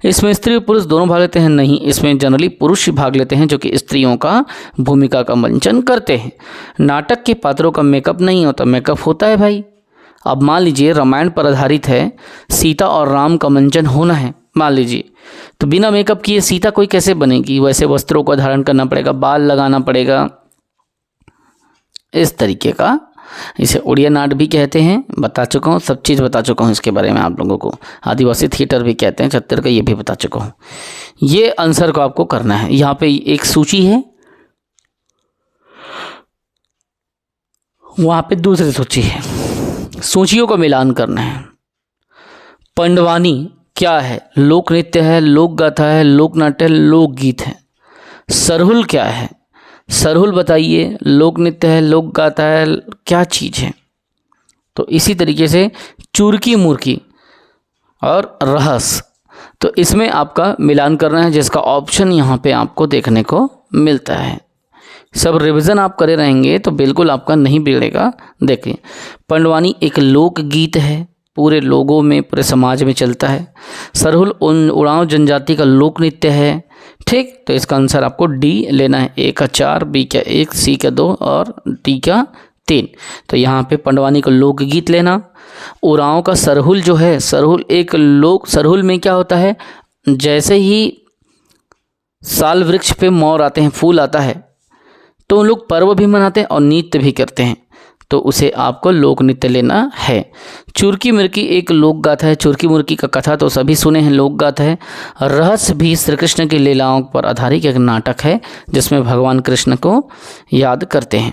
इसमें स्त्री और पुरुष दोनों भाग लेते हैं, नहीं, इसमें जनरली पुरुष भाग लेते हैं जो कि स्त्रियों का भूमिका का मंचन करते हैं। नाटक के पात्रों का मेकअप नहीं होता, मेकअप होता है भाई। अब मान लीजिए रामायण पर आधारित है, सीता और राम का मंचन होना है मान लीजिए, तो बिना मेकअप किए सीता कोई कैसे बनेगी? वैसे वस्त्रों को धारण करना पड़ेगा, बाल लगाना पड़ेगा, इस तरीके का। इसे उड़िया नाट भी कहते हैं, बता चुका हूँ, सब चीज़ बता चुका हूँ इसके बारे में आप लोगों को। आदिवासी थिएटर भी कहते हैं छत्तीसगढ़ का, ये भी बता चुका हूँ। ये आंसर को आपको करना है। यहाँ पे एक सूची है, वहाँ पे दूसरी सूची है, सूचियों का मिलान करना है। पंडवानी क्या है? लोक नृत्य है, लोक गाथा है, लोक नाट्य है, लोकगीत है। सरहुल क्या है? सरहुल बताइए, लोक नृत्य है, लोक गाथा है, क्या चीज़ है? तो इसी तरीके से चुरकी मुर्की और रहस, तो इसमें आपका मिलान करना है, जिसका ऑप्शन यहाँ पे आपको देखने को मिलता है। सब रिवीजन आप करे रहेंगे तो बिल्कुल आपका नहीं बिगड़ेगा। देखिए, पंडवानी एक लोकगीत है, पूरे लोगों में, पूरे समाज में चलता है। सरहुल उड़ांव जनजाति का लोक नृत्य है। ठीक, तो इसका आंसर आपको डी लेना है। ए का 4, बी का 1, सी का 2 और डी का 3। तो यहाँ पे पंडवानी का लोकगीत लेना। उड़ांव का सरहुल जो है, सरहुल एक लोक, सरहुल में क्या होता है, जैसे ही साल वृक्ष पे मोर आते हैं, फूल आता है, तो उन लोग पर्व भी मनाते हैं और नृत्य भी करते हैं, तो उसे आपको लोक नृत्य लेना है। चुरकी मुर्की एक लोक गाथा है, चुरकी मुर्की का कथा तो सभी सुने हैं, लोक गाथा है। रहस्य भी श्री कृष्ण की लीलाओं पर आधारित एक नाटक है, जिसमें भगवान कृष्ण को याद करते हैं।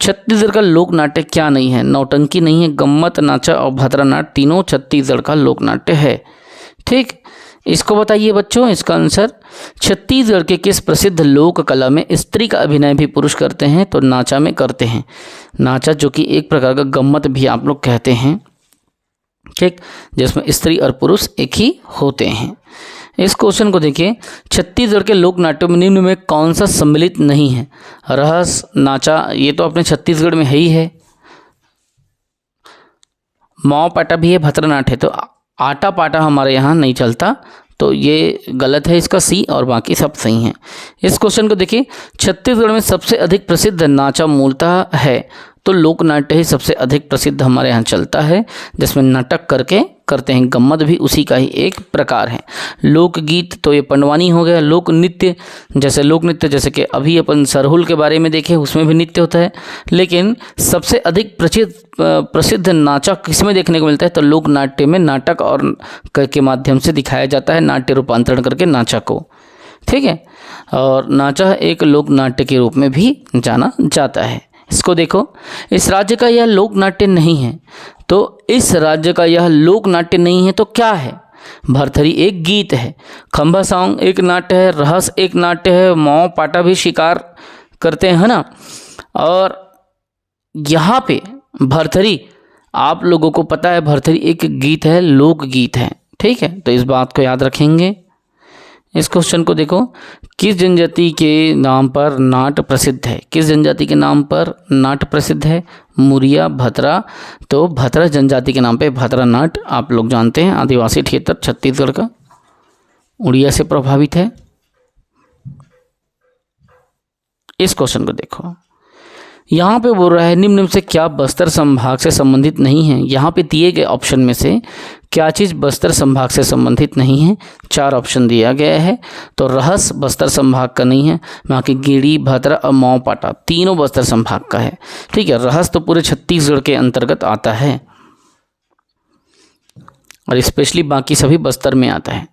छत्तीसगढ़ का लोक नाट्य क्या नहीं है? नौटंकी नहीं है, गम्मत, नाचा और भात्रा नाट्य तीनों छत्तीसगढ़ का लोक नाट्य है। ठीक, इसको बताइए बच्चों, इसका आंसर छत्तीसगढ़ के किस प्रसिद्ध लोक कला में स्त्री का अभिनय भी पुरुष करते हैं? तो नाचा में करते हैं। नाचा जो कि एक प्रकार का गम्मत भी आप लोग कहते हैं, ठीक, जिसमें स्त्री और पुरुष एक ही होते हैं। इस क्वेश्चन को देखिए, छत्तीसगढ़ के लोक नाट्यों में निम्न में कौन सा सम्मिलित नहीं है? रहस, नाचा, ये तो अपने छत्तीसगढ़ में है ही है। माओ पाटा भी है, भद्रनाट्य है, तो आटा पाटा हमारे यहाँ नहीं चलता, तो ये गलत है इसका सी, और बाकी सब सही हैं। इस क्वेश्चन को देखिए, छत्तीसगढ़ में सबसे अधिक प्रसिद्ध नाचा मूलतः है, तो लोक नाट्य ही सबसे अधिक प्रसिद्ध हमारे यहाँ चलता है, जिसमें नाटक करके करते हैं। गम्मत भी उसी का ही एक प्रकार है। लोकगीत तो ये पंडवानी हो गया। लोक नृत्य जैसे कि अभी अपन सरहुल के बारे में देखें, उसमें भी नृत्य होता है, लेकिन सबसे अधिक प्रसिद्ध नाचा किसमें देखने को मिलता है? तो लोक नाट्य में, नाटक और के माध्यम से दिखाया जाता है, नाट्य रूपांतरण करके नाचा को। ठीक है, और नाचा एक लोक नाट्य के रूप में भी जाना जाता है। इसको देखो, इस राज्य का यह लोक नाट्य नहीं है, तो इस राज्य का यह लोक नाट्य नहीं है तो क्या है? भरथरी एक गीत है, खंभा सॉन्ग एक नाट्य है, रहस एक नाट्य है, माओ पाटा भी शिकार करते हैं, है ना। और यहाँ पे भरथरी, आप लोगों को पता है भरथरी एक गीत है, लोक गीत है। ठीक है, तो इस बात को याद रखेंगे। इस क्वेश्चन को देखो, किस जनजाति के नाम पर नाट प्रसिद्ध है? किस जनजाति के नाम पर नाट प्रसिद्ध है? मुरिया, भतरा, तो भतरा जनजाति के नाम पे भतरा नाट आप लोग जानते हैं। आदिवासी थिएटर छत्तीसगढ़ का उड़िया से प्रभावित है। इस क्वेश्चन को देखो, यहाँ पे बोल रहा है निम्न में से क्या बस्तर संभाग से संबंधित नहीं है? यहाँ पे दिए गए ऑप्शन में से क्या चीज़ बस्तर संभाग से संबंधित नहीं है? 4 ऑप्शन दिया गया है, तो रहस बस्तर संभाग का नहीं है, वहाँ की गिड़ी, भद्रा और माओ पाटा तीनों बस्तर संभाग का है। ठीक है, रहस तो पूरे छत्तीसगढ़ के अंतर्गत आता है और स्पेशली बाकी सभी बस्तर में आता है।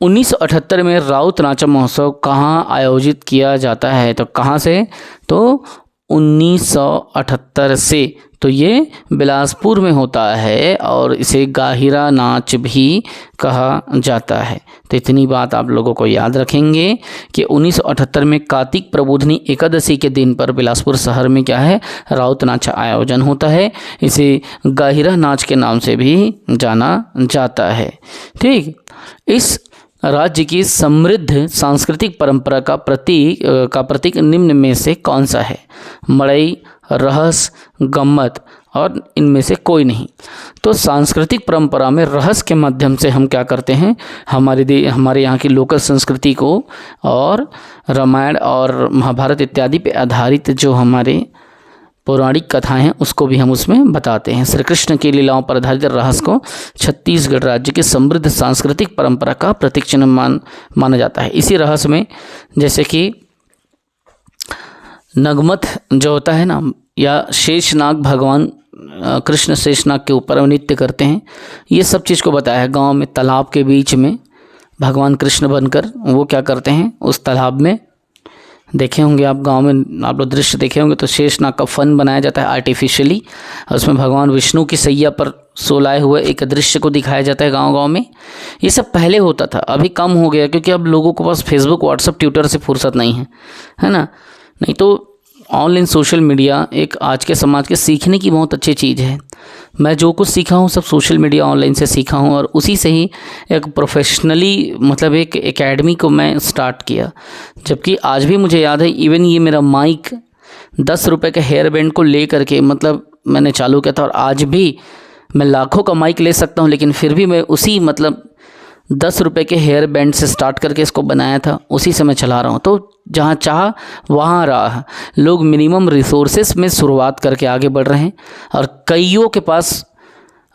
1978 में राउत नाचा महोत्सव कहाँ आयोजित किया जाता है? तो कहाँ से? तो 1978 से। तो ये बिलासपुर में होता है और इसे गाहिरा नाच भी कहा जाता है। तो इतनी बात आप लोगों को याद रखेंगे कि 1978 में कार्तिक प्रबोधिनी एकादशी के दिन पर बिलासपुर शहर में क्या है, राउत नाच आयोजन होता है। इसे गाहिरा नाच के नाम से भी जाना जाता है। ठीक, इस राज्य की समृद्ध सांस्कृतिक परंपरा का प्रतीक निम्न में से कौन सा है? मड़ई, रहस, गम्मत और इनमें से कोई नहीं। तो सांस्कृतिक परंपरा में रहस के माध्यम से हम क्या करते हैं, हमारे यहाँ की लोकल संस्कृति को और रामायण और महाभारत इत्यादि पे आधारित जो हमारे पौराणिक कथाएं हैं उसको भी हम उसमें बताते हैं। श्री कृष्ण की लीलाओं पर आधारित रहस को छत्तीसगढ़ राज्य की समृद्ध सांस्कृतिक परंपरा का प्रतीक चिन्ह माना जाता है। इसी रहस में जैसे कि नगमत जो होता है ना, या शेषनाग, भगवान कृष्ण शेषनाग के ऊपर नृत्य करते हैं, ये सब चीज़ को बताया है। गांव में तालाब के बीच में भगवान कृष्ण बनकर वो क्या करते हैं, उस तालाब में देखे होंगे आप, गांव में आप लोग दृश्य देखे होंगे, तो शेषनाग का फन बनाया जाता है आर्टिफिशियली। उसमें भगवान विष्णु की सैया पर सोलाए हुए एक दृश्य को दिखाया जाता है गांव-गांव में। ये सब पहले होता था, अभी कम हो गया क्योंकि अब लोगों के पास फेसबुक, व्हाट्सएप, ट्विटर से फुर्सत नहीं है ना। नहीं तो ऑनलाइन सोशल मीडिया एक आज के समाज के सीखने की बहुत अच्छी चीज़ है। मैं जो कुछ सीखा हूँ सब सोशल मीडिया ऑनलाइन से सीखा हूँ और उसी से ही एक प्रोफेशनली मतलब एक एकेडमी को मैं स्टार्ट किया। जबकि आज भी मुझे याद है, इवन ये मेरा माइक 10 रुपये के हेयर बैंड को ले करके मतलब मैंने चालू किया था, और आज भी मैं लाखों का माइक ले सकता हूँ लेकिन फिर भी मैं उसी मतलब 10 रुपये के हेयर बैंड से स्टार्ट करके इसको बनाया था, उसी से मैं चला रहा हूँ। तो जहाँ चाह वहाँ रहा। लोग मिनिमम रिसोर्सेस में शुरुआत करके आगे बढ़ रहे हैं और कईयों के पास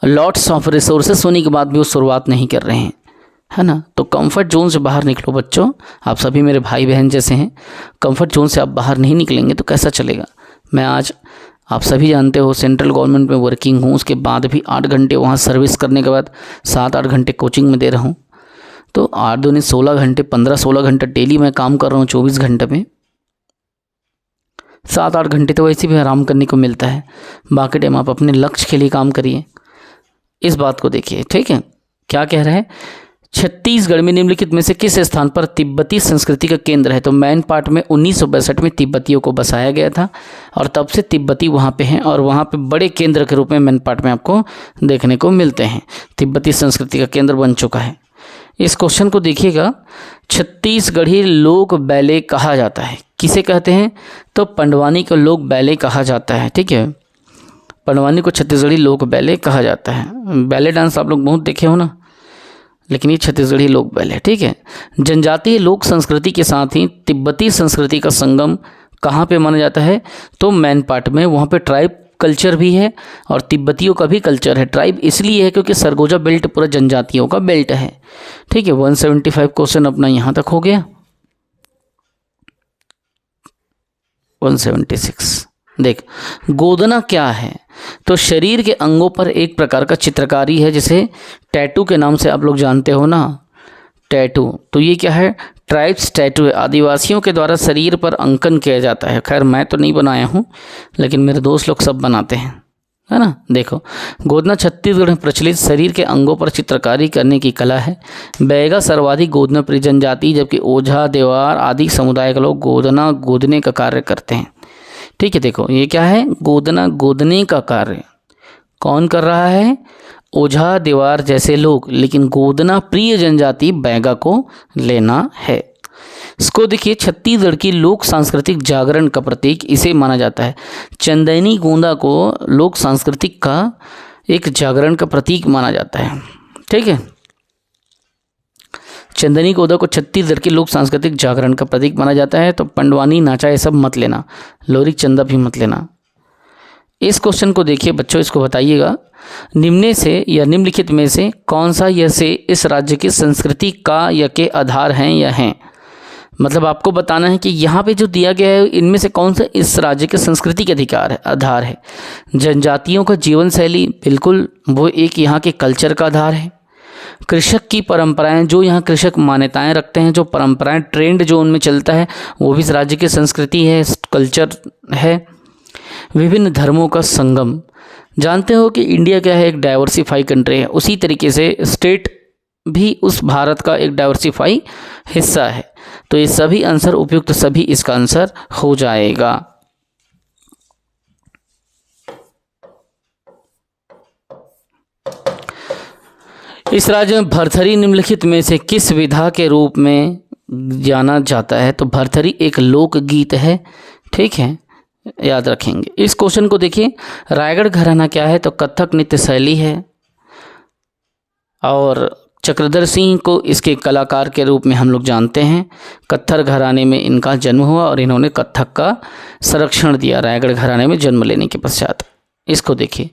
लॉट्स ऑफ रिसोर्सेस होने के बाद भी वो शुरुआत नहीं कर रहे हैं, है ना। तो कंफर्ट जोन से बाहर निकलो बच्चों, आप सभी मेरे भाई बहन जैसे हैं। कंफर्ट जोन से आप बाहर नहीं निकलेंगे तो कैसा चलेगा। मैं आज आप सभी जानते हो सेंट्रल गवर्नमेंट में वर्किंग हूँ, उसके बाद भी 8 घंटे वहाँ सर्विस करने के बाद 7-8 घंटे कोचिंग में दे रहा हूँ। तो 8 दूनी 16 घंटे, 15-16 घंटे डेली मैं काम कर रहा हूँ 24 घंटे में। 7-8 घंटे तो वैसे भी आराम करने को मिलता है, बाकी टाइम आप अपने लक्ष्य के लिए काम करिए। इस बात को देखिए, ठीक है। क्या कह रहा है, छत्तीसगढ़ में निम्नलिखित में से किस स्थान पर तिब्बती संस्कृति का केंद्र है? तो मैन पार्ट में 1962 में तिब्बतियों को बसाया गया था और तब से तिब्बती वहाँ पे हैं और वहाँ पे बड़े केंद्र के रूप में मैन पार्ट में आपको देखने को मिलते हैं। तिब्बती संस्कृति का केंद्र बन चुका है। इस क्वेश्चन को देखिएगा, छत्तीसगढ़ी लोक बैले कहा जाता है। किसे कहते हैं? तो पंडवानी को लोक बैले कहा जाता है, ठीक है। पंडवानी को छत्तीसगढ़ी लोक बैले कहा जाता है। बैले डांस आप लोग बहुत देखे हो ना, लेकिन ये छत्तीसगढ़ी लोक बैले, ठीक है। जनजातीय लोक संस्कृति के साथ ही तिब्बती संस्कृति का संगम कहाँ पे माना जाता है? तो मैन पार्ट में। वहाँ पे ट्राइब कल्चर भी है और तिब्बतियों का भी कल्चर है। ट्राइब इसलिए है क्योंकि सरगोजा बेल्ट पूरा जनजातियों का बेल्ट है, ठीक है। 175 क्वेश्चन अपना यहाँ तक हो गया। 176 देख, गोदना क्या है? तो शरीर के अंगों पर एक प्रकार का चित्रकारी है, जिसे टैटू के नाम से आप लोग जानते हो ना, टैटू। तो ये क्या है? ट्राइब्स टैटू है। आदिवासियों के द्वारा शरीर पर अंकन किया जाता है। खैर मैं तो नहीं बनाया हूँ, लेकिन मेरे दोस्त लोग सब बनाते हैं, है ना। देखो, गोदना छत्तीसगढ़ में प्रचलित शरीर के अंगों पर चित्रकारी करने की कला है। बैगा सर्वाधिक गोदना प्रिय जनजाति, जबकि ओझा, देवार आदि समुदाय के लोग गोदना गोदने का कार्य करते हैं, ठीक है। देखो ये क्या है? गोदना गोदने का कार्य कौन कर रहा है? ओझा, देवार जैसे लोग, लेकिन गोदना प्रिय जनजाति बैगा को लेना है। इसको देखिए, छत्तीसगढ़ की लोक सांस्कृतिक जागरण का प्रतीक इसे माना जाता है। चंदनी गोंदा को लोक सांस्कृतिक का एक जागरण का प्रतीक माना जाता है, ठीक है। चंदनी गोंदा को छत्तीसगढ़ की लोक सांस्कृतिक जागरण का प्रतीक माना जाता है। तो पंडवानी, नाचा ये सब मत लेना, लोरी चंदा भी मत लेना। इस क्वेश्चन को देखिए बच्चों, इसको बताइएगा, निम्न से या निम्नलिखित में से कौन सा यह से इस राज्य की संस्कृति का या के आधार हैं या हैं? मतलब आपको बताना है कि यहाँ पे जो दिया गया है इनमें से कौन सा इस राज्य के संस्कृति के अधिकार है, आधार है। जनजातियों का जीवन शैली, बिल्कुल वो एक यहाँ के कल्चर का आधार है। कृषक की परंपराएं, जो यहाँ कृषक मान्यताएं रखते हैं, जो परंपराएं ट्रेंड जो उनमें चलता है, वो भी इस राज्य की संस्कृति है, कल्चर है। विभिन्न धर्मों का संगम। जानते हो कि इंडिया क्या है, एक डाइवर्सिफाई कंट्री है, उसी तरीके से स्टेट भी उस भारत का एक डाइवर्सिफाई हिस्सा है। तो ये सभी आंसर उपयुक्त, सभी इसका आंसर हो जाएगा। इस राज्य में भरथरी निम्नलिखित में से किस विधा के रूप में जाना जाता है? तो भरथरी एक लोकगीत है, ठीक है, याद रखेंगे। इस क्वेश्चन को देखिए, रायगढ़ घराना क्या है? तो कथक नृत्य शैली है। और चक्रधर सिंह को इसके कलाकार के रूप में हम लोग जानते हैं। कत्थर घराने में इनका जन्म हुआ और इन्होंने कथक का संरक्षण दिया रायगढ़ घराने में जन्म लेने के पश्चात। इसको देखिए,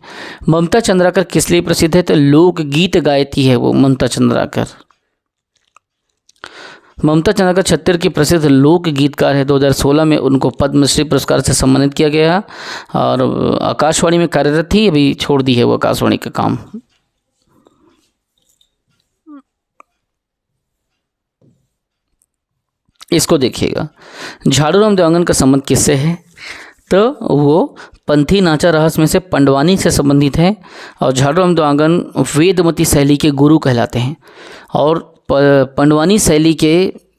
ममता चंद्राकर किस लिए प्रसिद्ध है? तो लोकगीत गायती है वो ममता चंद्राकर। ममता चंद्राकर छत्तीसगढ़ की प्रसिद्ध लोक गीतकार है। 2016 में उनको पद्मश्री पुरस्कार से सम्मानित किया गया और आकाशवाणी में कार्यरत थी, अभी छोड़ दी है वो आकाशवाणी का काम। इसको देखिएगा, झाड़ूराम देवांगन का संबंध किससे है? तो वो पंथी नाचा रहस्य में से पंडवानी से संबंधित है और झाड़ूराम देवांगन वेदमती शैली के गुरु कहलाते हैं और पंडवानी शैली के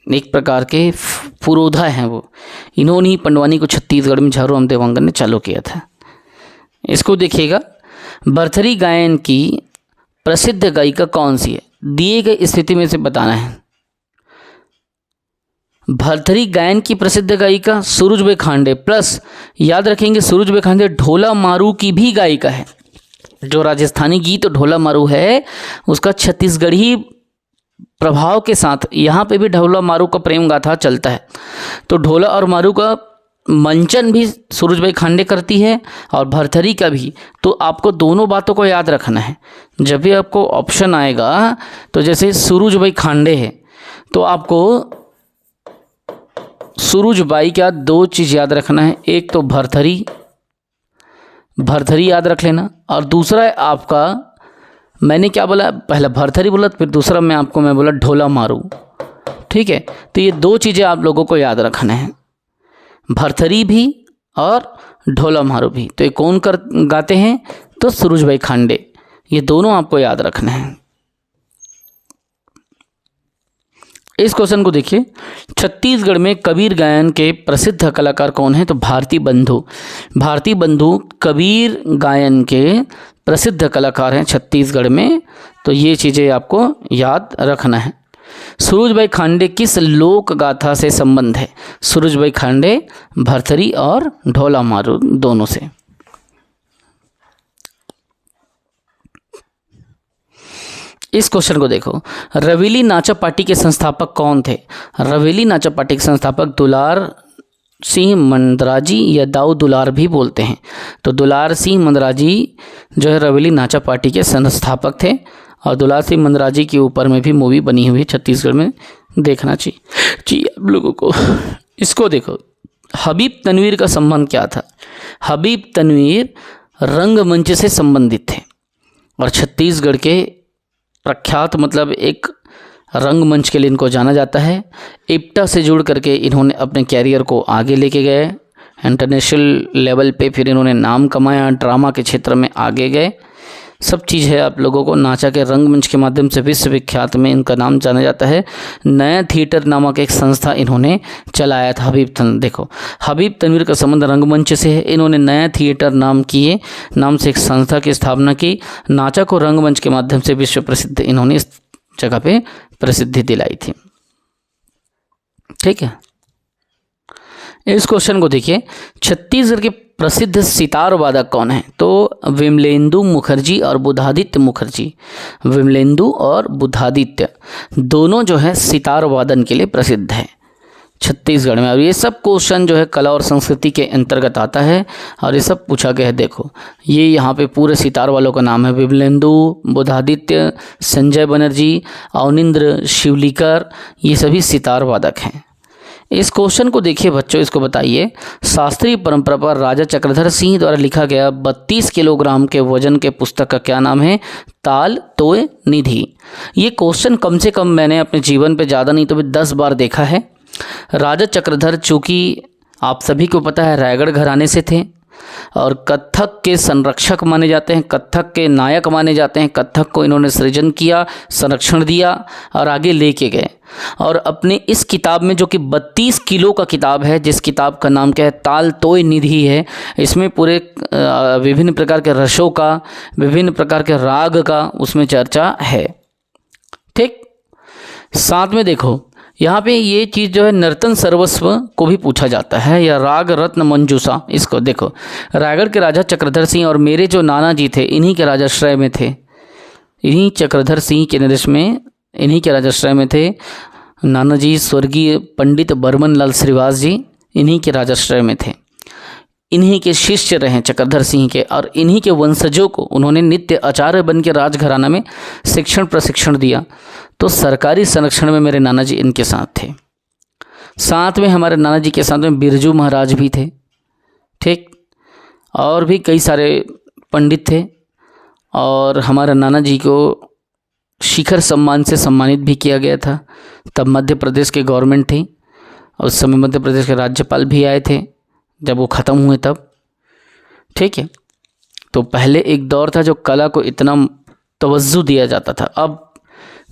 एक प्रकार के पुरोधा हैं वो। इन्होंने ही पंडवानी को छत्तीसगढ़ में झाड़ूराम देवांगन ने चालू किया था। इसको देखिएगा, भरथरी गायन की प्रसिद्ध गायिका कौन सी है? दिए गए स्थिति में से बताना है। भरथरी गायन की प्रसिद्ध गायिका सूरजबाई खांडे, प्लस याद रखेंगे सूरजबाई खांडे ढोला मारू की भी गायिका है। जो राजस्थानी गीत ढोला मारू है उसका छत्तीसगढ़ी प्रभाव के साथ यहाँ पे भी ढोला मारू का प्रेम गाथा चलता है। तो ढोला और मारू का मंचन भी सूरजबाई खांडे करती है और भरथरी का भी। तो आपको दोनों बातों को याद रखना है। जब भी आपको ऑप्शन आएगा तो जैसे सूरजबाई खांडे है तो आपको सूरजबाई का दो चीज़ याद रखना है, एक तो भरथरी याद रख लेना और दूसरा है आपका, मैंने क्या बोला, पहला भरथरी बोला फिर दूसरा मैं बोला ढोला मारू, ठीक है। तो ये दो चीज़ें आप लोगों को याद रखना है, भरथरी भी और ढोला मारू भी। तो ये कौन गाते हैं? तो सूरजबाई खांडे। ये दोनों आपको याद रखना है। इस क्वेश्चन को देखिए, छत्तीसगढ़ में कबीर गायन के प्रसिद्ध कलाकार कौन है? तो भारती बंधु कबीर गायन के प्रसिद्ध कलाकार हैं छत्तीसगढ़ में। तो ये चीज़ें आपको याद रखना है। सूरजबाई खांडे किस लोक गाथा से संबंध है? सूरजबाई खांडे भरथरी और ढोला मारू दोनों से। इस क्वेश्चन को देखो, रवेली नाचा पार्टी के संस्थापक कौन थे? रवेली नाचा पार्टी के संस्थापक दुलार सिंह मंदराजी या दाऊ दुलार भी बोलते हैं। तो दुलार सिंह मंदराजी जो है रवेली नाचा पार्टी के संस्थापक थे और दुलार सिंह मंदराजी के ऊपर में भी मूवी बनी हुई है, छत्तीसगढ़ में देखना चाहिए आप लोगों को। इसको देखो, हबीब तनवीर का संबंध क्या था? हबीब तनवीर रंगमंच से संबंधित थे और छत्तीसगढ़ के प्रख्यात मतलब एक रंगमंच के लिए इनको जाना जाता है। इप्टा से जुड़ करके इन्होंने अपने कैरियर को आगे लेके गए इंटरनेशनल लेवल पे, फिर इन्होंने नाम कमाया, ड्रामा के क्षेत्र में आगे गए। सब चीज़ है आप लोगों को। नाचा के रंगमंच के माध्यम से विश्वविख्यात में इनका नाम जाना जाता है। नया थिएटर नामक एक संस्था इन्होंने चलाया था। देखो, हबीब तनवीर का संबंध रंगमंच से है। इन्होंने नया थिएटर नाम से एक संस्था की स्थापना की। नाचा को रंगमंच के माध्यम से विश्व प्रसिद्ध इन्होंने इस जगह पे प्रसिद्धि दिलाई थी, ठीक है। इस क्वेश्चन को देखिए, छत्तीसगढ़ के प्रसिद्ध सितार वादक कौन है? तो विमलेंदु मुखर्जी और बुधादित्य मुखर्जी। विमलेंदु और बुधादित्य दोनों जो है सितार वादन के लिए प्रसिद्ध है छत्तीसगढ़ में। और ये सब क्वेश्चन जो है कला और संस्कृति के अंतर्गत आता है और ये सब पूछा गया है। देखो, ये यहाँ पे पूरे सितार वालों का नाम है, विमलेंदु, बुधादित्य, संजय बनर्जी, अवनिंद्र शिवलीकर, ये सभी सितार वादक हैं। इस क्वेश्चन को देखिए बच्चों, इसको बताइए, शास्त्रीय परंपरा पर राजा चक्रधर सिंह द्वारा लिखा गया 32 किलोग्राम के वजन के पुस्तक का क्या नाम है? ताल तोय निधि। ये क्वेश्चन कम से कम मैंने अपने जीवन पे ज़्यादा नहीं तो भी 10 बार देखा है। राजा चक्रधर, चूँकि आप सभी को पता है रायगढ़ घराने से थे और कथक के संरक्षक माने जाते हैं, कथक के नायक माने जाते हैं। कथक को इन्होंने सृजन किया, संरक्षण दिया और आगे लेके गए। और अपने इस किताब में, जो कि 32 किलो का किताब है, जिस किताब का नाम क्या है, ताल तोय निधि है, इसमें पूरे विभिन्न प्रकार के रसों का, विभिन्न प्रकार के राग का उसमें चर्चा है। ठीक, साथ में देखो यहाँ पे ये चीज़ जो है नर्तन सर्वस्व को भी पूछा जाता है, या राग रत्न मंजूषा। इसको देखो, रायगढ़ के राजा चक्रधर सिंह और मेरे जो नाना जी थे इन्हीं के राजाश्रय में थे, इन्हीं चक्रधर सिंह के निर्देश में इन्हीं के राजाश्रय में थे। नाना जी स्वर्गीय पंडित बर्मन लाल श्रीवास जी इन्हीं के राजाश्रय में थे, इन्हीं के शिष्य रहे चक्रधर सिंह के, और इन्हीं के वंशजों को उन्होंने नित्य आचार्य बन के राजघराना में शिक्षण प्रशिक्षण दिया। तो सरकारी संरक्षण में मेरे नाना जी इनके साथ थे। साथ में हमारे नाना जी के साथ में बिरजू महाराज भी थे। ठीक, और भी कई सारे पंडित थे। और हमारे नाना जी को शिखर सम्मान से सम्मानित भी किया गया था। तब मध्य प्रदेश के गवर्नमेंट थी, उस समय मध्य प्रदेश के राज्यपाल भी आए थे जब वो ख़त्म हुए तब। ठीक है, तो पहले एक दौर था जो कला को इतना तवज्जो दिया जाता था। अब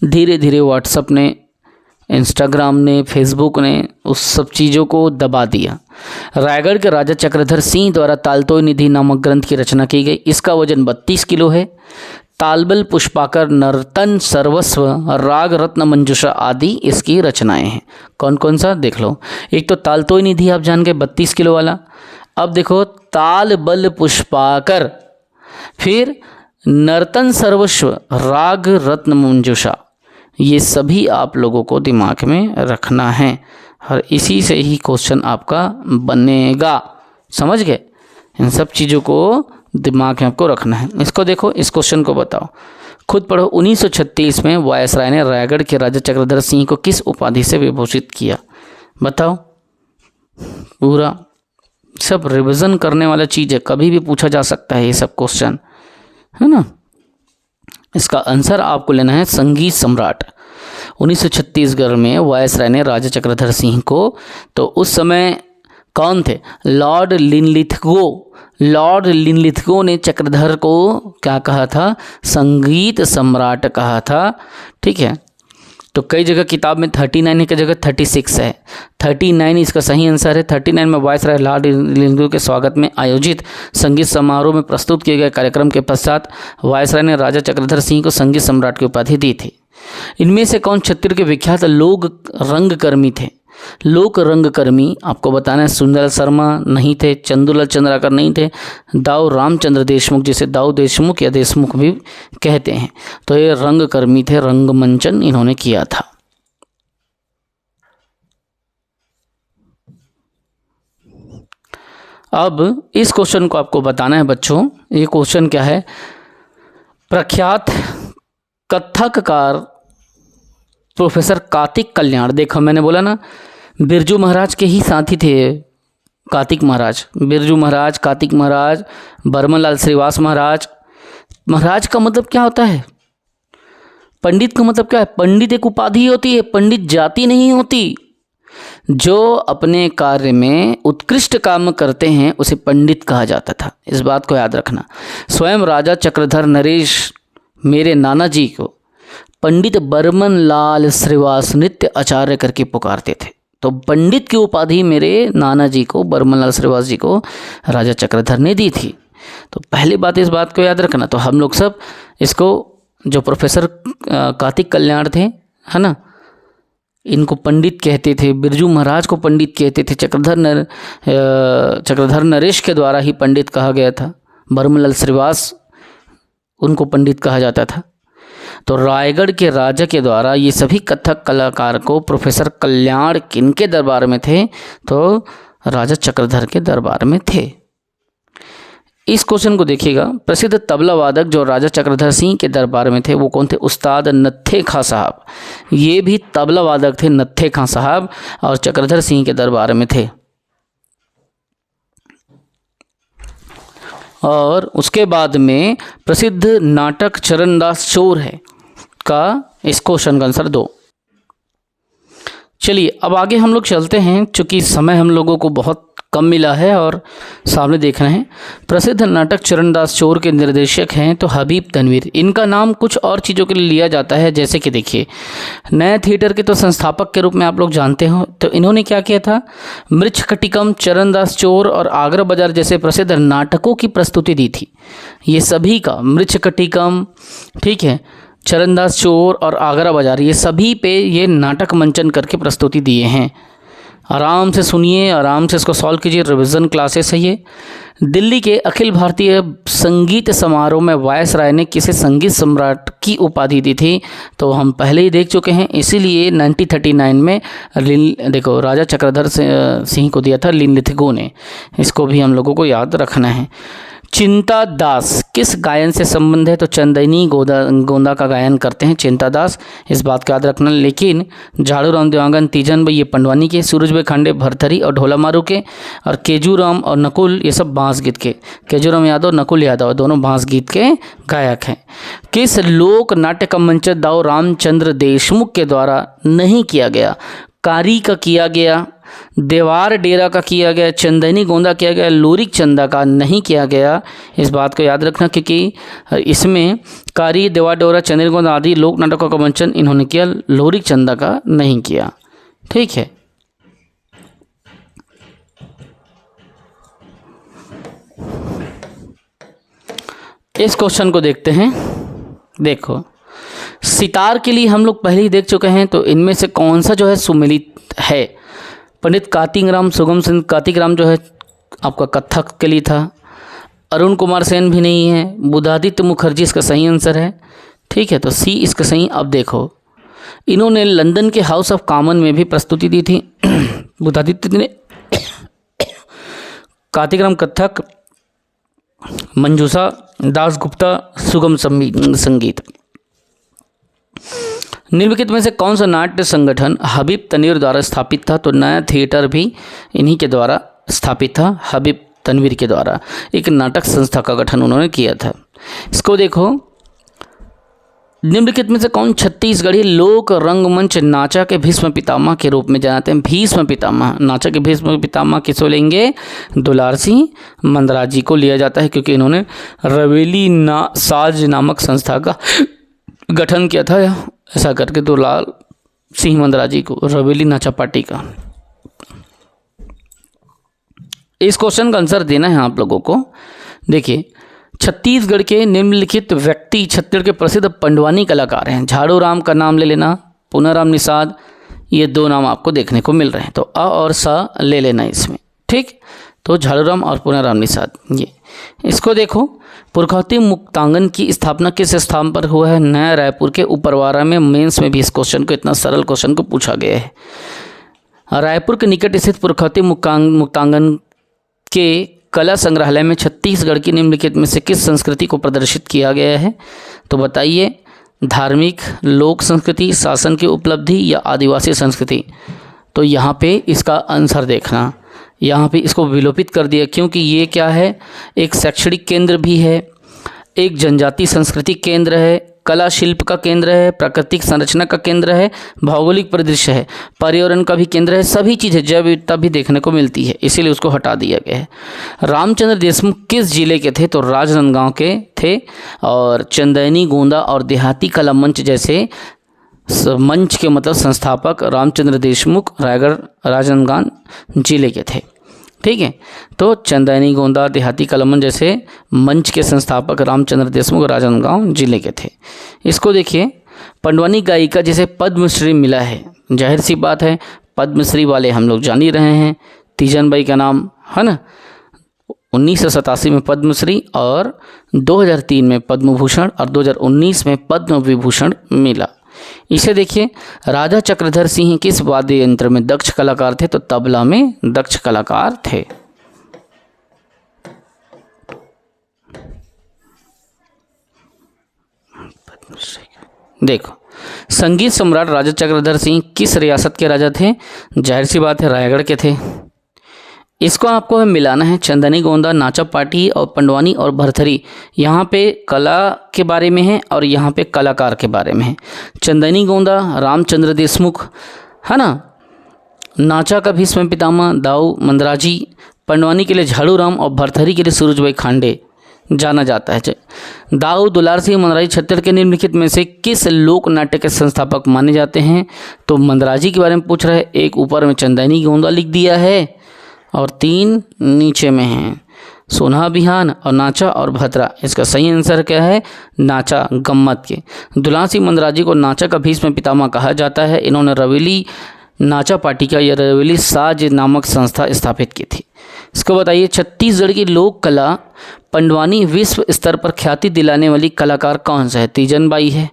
धीरे धीरे व्हाट्सएप ने, इंस्टाग्राम ने, फेसबुक ने उस सब चीज़ों को दबा दिया। रायगढ़ के राजा चक्रधर सिंह द्वारा तालतोय निधि नामक ग्रंथ की रचना की गई। इसका वजन 32 किलो है। तालबल, पुष्पाकर, नर्तन सर्वस्व, राग रत्न मंजूषा आदि इसकी रचनाएं हैं। कौन कौन सा देख लो। एक तो तालतोय निधि आप जान गए 32 किलो वाला। अब देखो ताल बल पुष्पाकर, फिर नर्तन सर्वस्व, राग रत्न मंजूषा, ये सभी आप लोगों को दिमाग में रखना है और इसी से ही क्वेश्चन आपका बनेगा। समझ गए? इन सब चीज़ों को दिमाग में आपको रखना है। इसको देखो, इस क्वेश्चन को बताओ, खुद पढ़ो। 1936 में वायसराय ने रायगढ़ के राजा चक्रधर सिंह को किस उपाधि से विभूषित किया? बताओ। पूरा सब रिवीजन करने वाला चीज़ है, कभी भी पूछा जा सकता है ये सब क्वेश्चन, है ना। इसका आंसर आपको लेना है संगीत सम्राट। 1936 में वायसराय ने राजा चक्रधर सिंह को, तो उस समय कौन थे? Lord Linlithgow. लॉर्ड लिनलिथगो ने चक्रधर को क्या कहा था? संगीत सम्राट कहा था। ठीक है, तो कई जगह किताब में 39 है, कई जगह 36 है। 39 इसका सही आंसर है। 39 में वायसराय लॉर्ड लिनलिथगो के स्वागत में आयोजित संगीत समारोह में प्रस्तुत किए गए कार्यक्रम के पश्चात वायसराय ने राजा चक्रधर सिंह को संगीत सम्राट की उपाधि दी थी। इनमें से कौन छत्तीसगढ़ के विख्यात लोक रंगकर्मी थे? लोक रंगकर्मी आपको बताना है। सुंदर शर्मा नहीं थे, चंदूलाल चंद्राकर नहीं थे, दाऊ रामचंद्र देशमुख, जिसे दाऊ देशमुख या देशमुख भी कहते हैं, तो ये रंगकर्मी थे। रंगमंचन इन्होंने किया था। अब इस क्वेश्चन को आपको बताना है बच्चों। ये क्वेश्चन क्या है? प्रख्यात कथककार प्रोफेसर कार्तिक कल्याण, देखो मैंने बोला ना बिरजू महाराज के ही साथी थे कार्तिक महाराज। बिरजू महाराज, कार्तिक महाराज, बर्मन लाल श्रीवास महाराज। महाराज का मतलब क्या होता है? पंडित का मतलब क्या है? पंडित एक उपाधि होती है, पंडित जाति नहीं होती। जो अपने कार्य में उत्कृष्ट काम करते हैं उसे पंडित कहा जाता था। इस बात को याद रखना। स्वयं राजा चक्रधर नरेश मेरे नाना जी को पंडित बर्मन लाल श्रीवास नित्य आचार्य करके पुकारते थे। तो पंडित की उपाधि मेरे नाना जी को, बर्मन लाल श्रीवास जी को राजा चक्रधर ने दी थी। तो पहली बात इस बात को याद रखना। तो हम लोग सब इसको, जो प्रोफेसर कार्तिक कल्याण थे, है ना, इनको पंडित कहते थे। बिरजू महाराज को पंडित कहते थे। चक्रधर नरेश के द्वारा ही पंडित कहा गया था। बर्मन लाल श्रीवास, उनको पंडित कहा जाता था। तो रायगढ़ के राजा के द्वारा ये सभी कथक कलाकार को प्रोफेसर कल्याण किनके दरबार में थे? तो राजा चक्रधर के दरबार में थे। इस क्वेश्चन को देखिएगा। प्रसिद्ध तबला वादक जो राजा चक्रधर सिंह के दरबार में थे वो कौन थे? उस्ताद नत्थे खां साहब। ये भी तबला वादक थे, नत्थे खां साहब, और चक्रधर सिंह के दरबार में थे। और उसके बाद में प्रसिद्ध नाटक चरणदास चोर है का इस क्वेश्चन का आंसर दो। चलिए अब आगे हम लोग चलते हैं, चूँकि समय हम लोगों को बहुत कम मिला है और सामने देख रहे हैं। प्रसिद्ध नाटक चरणदास चोर के निर्देशक हैं तो हबीब तनवीर। इनका नाम कुछ और चीज़ों के लिए लिया जाता है, जैसे कि देखिए नए थिएटर के तो संस्थापक के रूप में आप लोग जानते हो, तो इन्होंने क्या किया था, मृच्छकटिकम, चरणदास चोर और आगरा बाजार जैसे प्रसिद्ध नाटकों की प्रस्तुति दी थी। ये सभी का मृच्छकटिकम, ठीक है, चरणदास चोर और आगरा बाजार, ये सभी पे ये नाटक मंचन करके प्रस्तुति दिए हैं। आराम से सुनिए, आराम से इसको सॉल्व कीजिए, रिवीजन क्लासेस है ये। दिल्ली के अखिल भारतीय संगीत समारोह में वायसराय ने किसे संगीत सम्राट की उपाधि दी थी, तो हम पहले ही देख चुके हैं, इसीलिए 1939 में देखो राजा चक्रधर सिंह को दिया था लिनलिथगो ने। इसको भी हम लोगों को याद रखना है। चिंता दास किस गायन से संबंध है, तो चंदैनी गोंदा का गायन करते हैं चिंता दास, इस बात का याद रखना। लेकिन झाड़ू राम देवांगन, तीजन भाई ये पंडवानी के, सूरज भाई खांडे भरथरी और ढोला मारू के, और केजूराम और नकुल ये सब बांस गीत के, केजूराम यादव नकुल यादव दोनों बांस गीत के गायक हैं। किस लोक नाट्य का मंचन दाऊ रामचंद्र देशमुख के द्वारा नहीं किया गया, कारी का किया गया, देवार डेरा का किया गया, चंदैनी गोंदा किया गया, लोरिक चंदा का नहीं किया गया। इस बात को याद रखना, क्योंकि इसमें कारी, देवार डेरा, चंदैनी गोंदा आदि लोक नाटकों का मंचन इन्होंने किया, लोरिक चंदा का नहीं किया। ठीक है, इस क्वेश्चन को देखते हैं। देखो सितार के लिए हम लोग पहले ही देख चुके हैं, तो इनमें से कौन सा जो है सुमिलित है। पंडित कार्तिक सुगम सिंह कार्तिक राम जो है आपका कथक के लिए था। अरुण कुमार सेन भी नहीं है। बुधादित्य मुखर्जी इसका सही आंसर है। ठीक है, तो सी इसका सही। अब देखो इन्होंने लंदन के हाउस ऑफ कॉमन में भी प्रस्तुति दी थी बुधादित्य ने। कार्तिक राम कथक, मंजूषा दास गुप्ता सुगम संगीत। निम्नलिखित में से कौन सा नाट्य संगठन हबीब तनवीर द्वारा स्थापित था, तो नया थिएटर भी इन्हीं के द्वारा स्थापित था, हबीब तनवीर के द्वारा एक नाटक संस्था का गठन उन्होंने किया था। इसको देखो, निम्नलिखित में से कौन छत्तीसगढ़ी लोक रंगमंच नाचा के भीष्म पितामह के रूप में जानते हैं। भीष्म पितामह, नाचा के भीष्म पितामह किसको लेंगे, दुलार सिंह मंदराज जी को लिया जाता है, क्योंकि इन्होंने रवेली साज नामक संस्था का गठन किया था, ऐसा करके दुलार सिंह मंदराज जी को, रवेली नाचा पार्टी का। इस क्वेश्चन का आंसर देना है आप लोगों को। देखिए छत्तीसगढ़ के निम्नलिखित व्यक्ति छत्तीसगढ़ के प्रसिद्ध पंडवानी कलाकार हैं। झाड़ू राम का नाम ले लेना, पुनाराम निषाद, ये दो नाम आपको देखने को मिल रहे हैं, तो अ और स ले लेना इसमें। ठीक, तो झाड़ू राम और पुनाराम निषाद ये। इसको देखो, पुरखौती मुक्तांगन की स्थापना किस स्थान पर हुआ है, नया रायपुर के उपरवारा में। मेंस में भी इस क्वेश्चन को, इतना सरल क्वेश्चन को पूछा गया है। रायपुर के निकट स्थित पुरखौती मुक्तांगन के कला संग्रहालय में छत्तीसगढ़ की निम्नलिखित में से किस संस्कृति को प्रदर्शित किया गया है, तो बताइए, धार्मिक, लोक संस्कृति, शासन की उपलब्धि या आदिवासी संस्कृति। तो यहाँ पे इसका आंसर देखना, यहाँ पे इसको विलोपित कर दिया, क्योंकि ये क्या है, एक शैक्षणिक केंद्र भी है, एक जनजाति संस्कृति केंद्र है, कला शिल्प का केंद्र है, प्राकृतिक संरचना का केंद्र है, भौगोलिक परिदृश्य है, पर्यावरण का भी केंद्र है, सभी चीज़ें जैव विविधता भी देखने को मिलती है, इसीलिए उसको हटा दिया गया है। रामचंद्र देशमुख किस जिले के थे, तो राजनांदगांव के थे, और चंदैनी गोंदा और देहाती कला मंच जैसे मंच के मतलब संस्थापक रामचंद्र देशमुख रायगढ़ राजनांदगांव जिले के थे। ठीक है, तो चंदैनी गोंदा देहाती कला मंच जैसे मंच के संस्थापक रामचंद्र देशमुख राजनांदगांव जिले के थे। इसको देखिए, पंडवानी गायिका जिसे पद्मश्री मिला है, जाहिर सी बात है पद्मश्री वाले हम लोग जान ही रहे हैं, तीजन बाई का नाम है ना, 1987 में पद्मश्री और 2003 में पद्म भूषण और 2019 में पद्म विभूषण मिला। इसे देखिए, राजा चक्रधर सिंह किस वाद्य यंत्र में दक्ष कलाकार थे, तो तबला में दक्ष कलाकार थे। देखो, संगीत सम्राट राजा चक्रधर सिंह किस रियासत के राजा थे, जाहिर सी बात है रायगढ़ के थे। इसको आपको मिलाना है, चंदैनी गोंदा, नाचा पार्टी और पंडवानी और भरथरी, यहाँ पे कला के बारे में है और यहाँ पे कलाकार के बारे में है। चंदैनी गोंदा रामचंद्र देशमुख है ना, नाचा का भीष्म पितामह दाऊ मंदराजी, पंडवानी के लिए झाड़ू राम और भरथरी के लिए सूरजभाई खांडे जाना जाता है। दाऊ दुलार सिंह मंदराजी छत्तीसगढ़ के निम्नलिखित में से किस लोक नाट्य के संस्थापक माने जाते हैं? तो मंदराजी के बारे में पूछ रहा है। एक ऊपर में चंदैनी गोंदा लिख दिया है और 3 नीचे में हैं, सोना बिहान और नाचा और भद्रा। इसका सही आंसर क्या है? नाचा गम्मत के। दुलार सिंह मंदराजी को नाचा का भीष्म पितामह कहा जाता है। इन्होंने रवेली नाचा पाटिका या रवेली साज नामक संस्था स्थापित की थी। इसको बताइए, छत्तीसगढ़ की लोक कला पंडवानी विश्व स्तर पर ख्याति दिलाने वाली कलाकार कौन सा है? तीजन बाई है,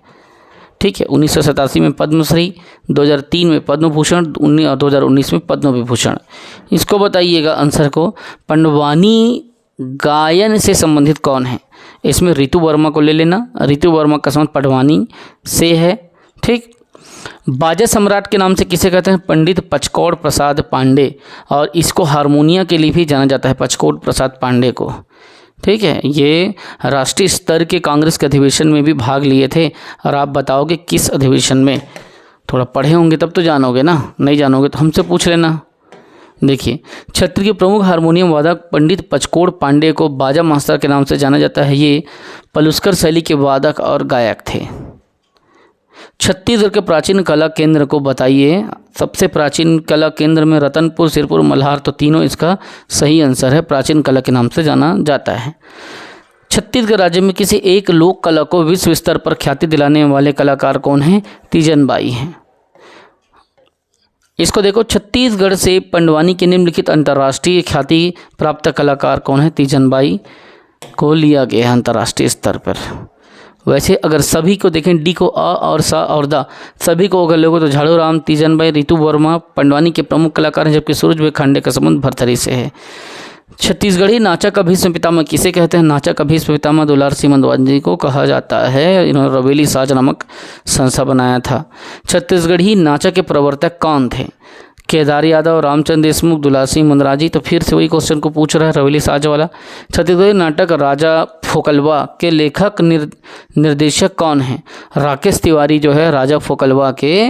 ठीक है। 1987 में पद्मश्री, 2003 में पद्म भूषण और 2019 में पद्म विभूषण। इसको बताइएगा आंसर को, पंडवानी गायन से संबंधित कौन है? इसमें ऋतु वर्मा को ले लेना। ऋतु वर्मा का संबंध पंडवानी से है, ठीक। बाजा सम्राट के नाम से किसे कहते हैं? पंडित पचकौड़ प्रसाद पांडे, और इसको हारमोनिया के लिए भी जाना जाता है, पचकौड़ प्रसाद पांडे को, ठीक है। ये राष्ट्रीय स्तर के कांग्रेस के अधिवेशन में भी भाग लिए थे। और आप बताओगे किस अधिवेशन में? थोड़ा पढ़े होंगे तब तो जानोगे ना, नहीं जानोगे तो हमसे पूछ लेना। देखिए, छत्तीसगढ़ के प्रमुख हारमोनियम वादक पंडित पचकौड़ पांडे को बाजा मास्टर के नाम से जाना जाता है। ये पलुस्कर शैली के वादक और गायक थे। छत्तीसगढ़ के प्राचीन कला केंद्र को बताइए। सबसे प्राचीन कला केंद्र में रतनपुर, सिरपुर, मल्हार, तो तीनों इसका सही आंसर है, प्राचीन कला के नाम से जाना जाता है। छत्तीसगढ़ राज्य में किसी एक लोक कला को विश्व स्तर पर ख्याति दिलाने वाले कलाकार कौन हैं? तीजन बाई हैं। इसको देखो, छत्तीसगढ़ से पंडवानी के निम्नलिखित अंतर्राष्ट्रीय ख्याति प्राप्त कलाकार कौन है? तीजन बाई को लिया गया है अंतर्राष्ट्रीय स्तर पर। वैसे अगर सभी को देखें, डी को अ और सा और दा, सभी को अगर लोगों तो झाड़ू राम, तीजन बाई, ऋतु वर्मा पंडवानी के प्रमुख कलाकार हैं, जबकि सूरजभाई खांडे का संबंध भरथरी से है। छत्तीसगढ़ी नाचा का भीष्म पितामह किसे कहते हैं? नाचा का भीष्म पितामह दुलार सिंह मंदराजी को कहा जाता है। इन्होंने रवेली साज नामक संस्था बनाया था। छत्तीसगढ़ी नाचा के प्रवर्तक कौन थे? केदार यादव, रामचंद्र देशमुख, दुलार सिंह मंदराजी। तो फिर से वही क्वेश्चन को पूछ रहा है रवेली साज वाला। छत्तीसगढ़ी नाटक राजा फोकलवा के लेखक निर्देशक कौन हैं? राकेश तिवारी जो है राजा फोकलवा के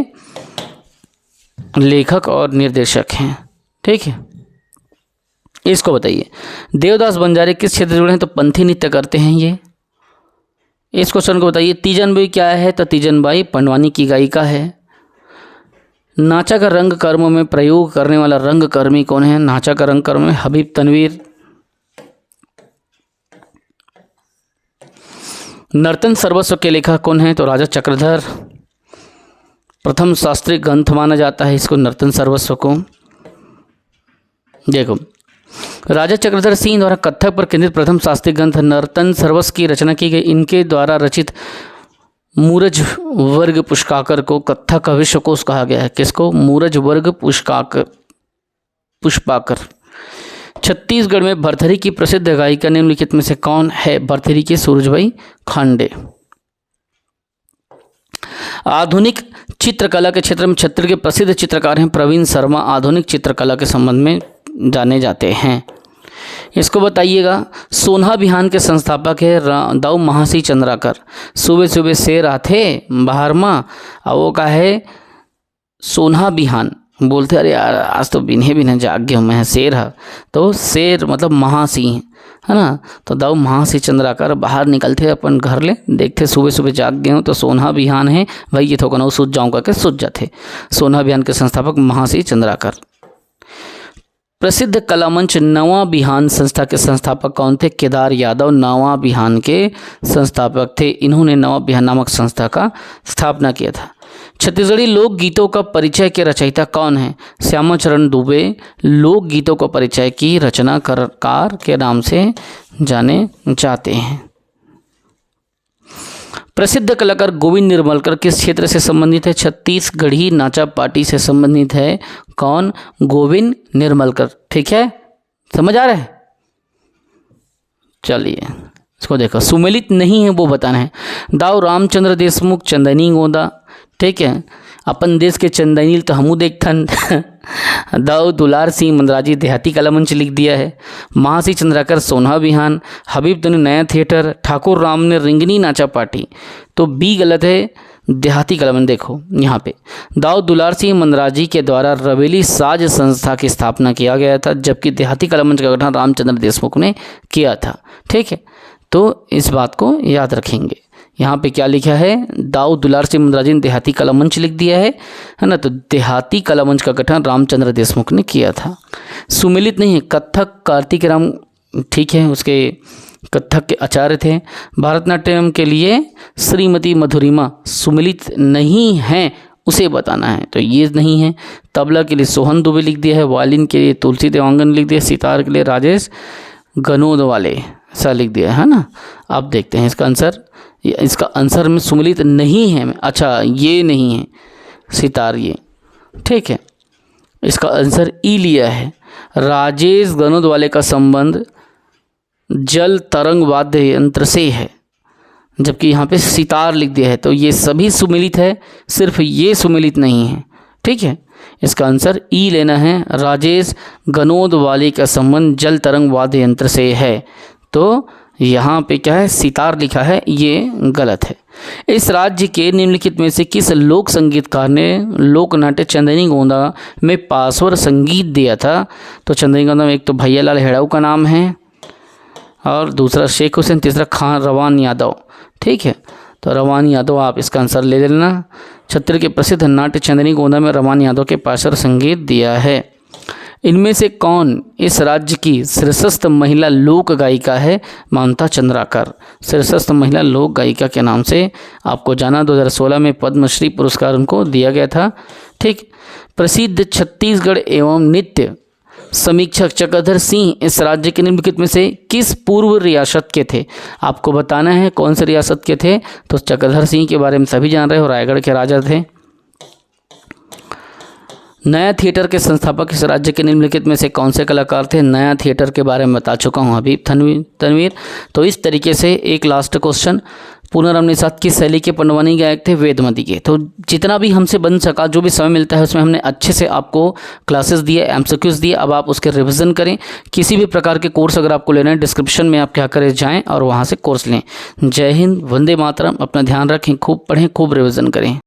लेखक और निर्देशक हैं, ठीक है। इसको बताइए, देवदास बंजारे किस क्षेत्र से जुड़े हैं? तो पंथी नृत्य करते हैं ये। इस क्वेश्चन को बताइए, तीजन बाई क्या है? तो तीजन बाई पंडवानी की गायिका है। नाचा का रंग कर्म में प्रयोग करने वाला रंगकर्मी कौन है? नाचा का रंग कर्म में हबीब तनवीर। नर्तन सर्वस्व के लेखक कौन है? तो राजा चक्रधर। प्रथम शास्त्रीय ग्रंथ माना जाता है इसको, नर्तन सर्वस्व को। देखो, राजा चक्रधर सिंह द्वारा कथक पर केंद्रित प्रथम शास्त्रीय ग्रंथ नर्तन सर्वस्व की रचना की गई। इनके द्वारा रचित मूरज वर्ग पुष्पाकर को कथक का विश्वकोश कहा गया है। किसको? मूरज वर्ग पुष्पाकर। छत्तीसगढ़ में भरथरी की प्रसिद्ध गायिका निम्नलिखित में से कौन है? भरथरी के सूरजभाई खांडे। आधुनिक चित्रकला के क्षेत्र में छत्तीसगढ़ के प्रसिद्ध चित्रकार हैं प्रवीण शर्मा। आधुनिक चित्रकला के संबंध में जाने जाते हैं। इसको बताइएगा, सोना बिहान के संस्थापक है दाऊ महासी चंद्राकर। सुबह सुबह शेर आथे बाहर माँ, और वो का है सोना बिहान। बोलते अरे यार आज तो बिन्हे बिन्हे जाग गया मैं, शेर है तो शेर मतलब महासिंह है ना। तो दाऊ महासिंह चंद्राकर बाहर निकलते अपन घर ले, देखते सुबह सुबह जाग गए हो तो सोना बिहान है भाई, ये थोड़ा ना सूझ जाऊँ करके सूझ जाते। सोना बिहान के संस्थापक महासिंह चंद्राकर। प्रसिद्ध कला मंच नवा बिहान संस्था के संस्थापक कौन थे? केदार यादव नवा बिहान के संस्थापक थे। इन्होंने नवा बिहान नामक संस्था का स्थापना किया था। छत्तीसगढ़ी लोकगीतों का परिचय के रचयिता कौन है? श्यामाचरण दुबे लोकगीतों का परिचय की रचनाकार के नाम से जाने जाते हैं। प्रसिद्ध कलाकार गोविंद निर्मलकर किस क्षेत्र से संबंधित है? छत्तीसगढ़ी नाचा पार्टी से संबंधित है। कौन? गोविंद निर्मलकर। ठीक है, समझ आ रहा है? चलिए इसको देखो, सुमेलित नहीं है वो बताना है। दाऊ रामचंद्र देशमुख चंदनी गोंदा। ठीक है, अपन देश के चंदनील तो हमू देखथन। दाऊ दुलार सिंह मंदराजी देहाती कला मंच लिख दिया है। महासिंह चंद्राकर सोना बिहान। हबीब तनु नया थिएटर। ठाकुर राम ने रिंगनी नाचा पार्टी। तो बी गलत है, देहाती कला मंच, देखो यहाँ पे दाऊ दुलार सिंह मंदराजी के द्वारा रवेली साज संस्था की स्थापना किया गया था, जबकि देहाती कला मंच का गठन रामचंद्र देशमुख ने किया था। ठीक है, तो इस बात को याद रखेंगे। यहाँ पे क्या लिखा है, दाऊ दुलार सिंह मंदराजी ने देहाती कला मंच लिख दिया है ना, तो देहाती कला मंच का गठन रामचंद्र देशमुख ने किया था। सुमिलित नहीं है, कथक कार्तिक राम, ठीक है, उसके कथक के आचार्य थे। भरतनाट्यम के लिए श्रीमती मधुरिमा सुमिलित नहीं है, उसे बताना है, तो ये नहीं है। तबला के लिए सोहन दुबे लिख दिया है, वायलिन के लिए तुलसी देवांगन लिख दिया, सितार के लिए राजेश गनोद वाले ऐसा लिख दिया है ना। अब देखते हैं इसका आंसर, इसका आंसर में सुमिलित नहीं है, अच्छा ये नहीं है सितार, ये ठीक है। इसका आंसर ई लिया है। राजेश गनोद वाले का संबंध जल तरंग वाद्य यंत्र से है, जबकि यहाँ पे सितार लिख दिया है, तो ये सभी सुमिलित है, सिर्फ ये सुमिलित नहीं है। ठीक है, इसका आंसर ई लेना है। राजेश गनोद वाले का संबंध जल तरंग वाद्य यंत्र से है, तो यहाँ पे क्या है, सितार लिखा है, ये गलत है। इस राज्य के निम्नलिखित में से किस लोक संगीतकार ने लोकनाट्य चंदनी गोंदा में पार्श्व संगीत दिया था? तो चंदनी गोंदा में एक तो भैयालाल हेड़ाऊ का नाम है, और दूसरा शेख हुसैन, तीसरा खान रवान यादव। ठीक है, तो रवान यादव आप इसका आंसर ले लेना। छत्तीसगढ़ के प्रसिद्ध नाट्य चंदनी गोंदा में रवान यादव के पार्श्व संगीत दिया है। इनमें से कौन इस राज्य की श्रेष्ठ महिला लोक गायिका है? ममता चंद्राकर श्रेष्ठ महिला लोक गायिका के नाम से आपको जाना। 2016 में पद्मश्री पुरस्कार उनको दिया गया था। ठीक, प्रसिद्ध छत्तीसगढ़ एवं नृत्य समीक्षक चक्रधर सिंह इस राज्य के निम्नलिखित में से किस पूर्व रियासत के थे? आपको बताना है कौन से रियासत के थे। तो चक्रधर सिंह के बारे में सभी जान रहे हो, रायगढ़ के राजा थे। नया थिएटर के संस्थापक इस राज्य के निम्नलिखित में से कौन से कलाकार थे? नया थिएटर के बारे में बता चुका हूँ अभी, तनवीर। तो इस तरीके से एक लास्ट क्वेश्चन, पूनम निषाद की शैली के पंडवानी गायक थे वेदमती के। तो जितना भी हमसे बन सका, जो भी समय मिलता है उसमें हमने अच्छे से आपको क्लासेस दिए, एमसीक्यूज दिए। अब आप उसके रिवीजन करें। किसी भी प्रकार के कोर्स अगर आपको लेना है, डिस्क्रिप्शन में आप क्या करें, जाएं और वहाँ से कोर्स लें। जय हिंद, वंदे मातरम। अपना ध्यान रखें, खूब पढ़ें, खूब रिवीजन करें।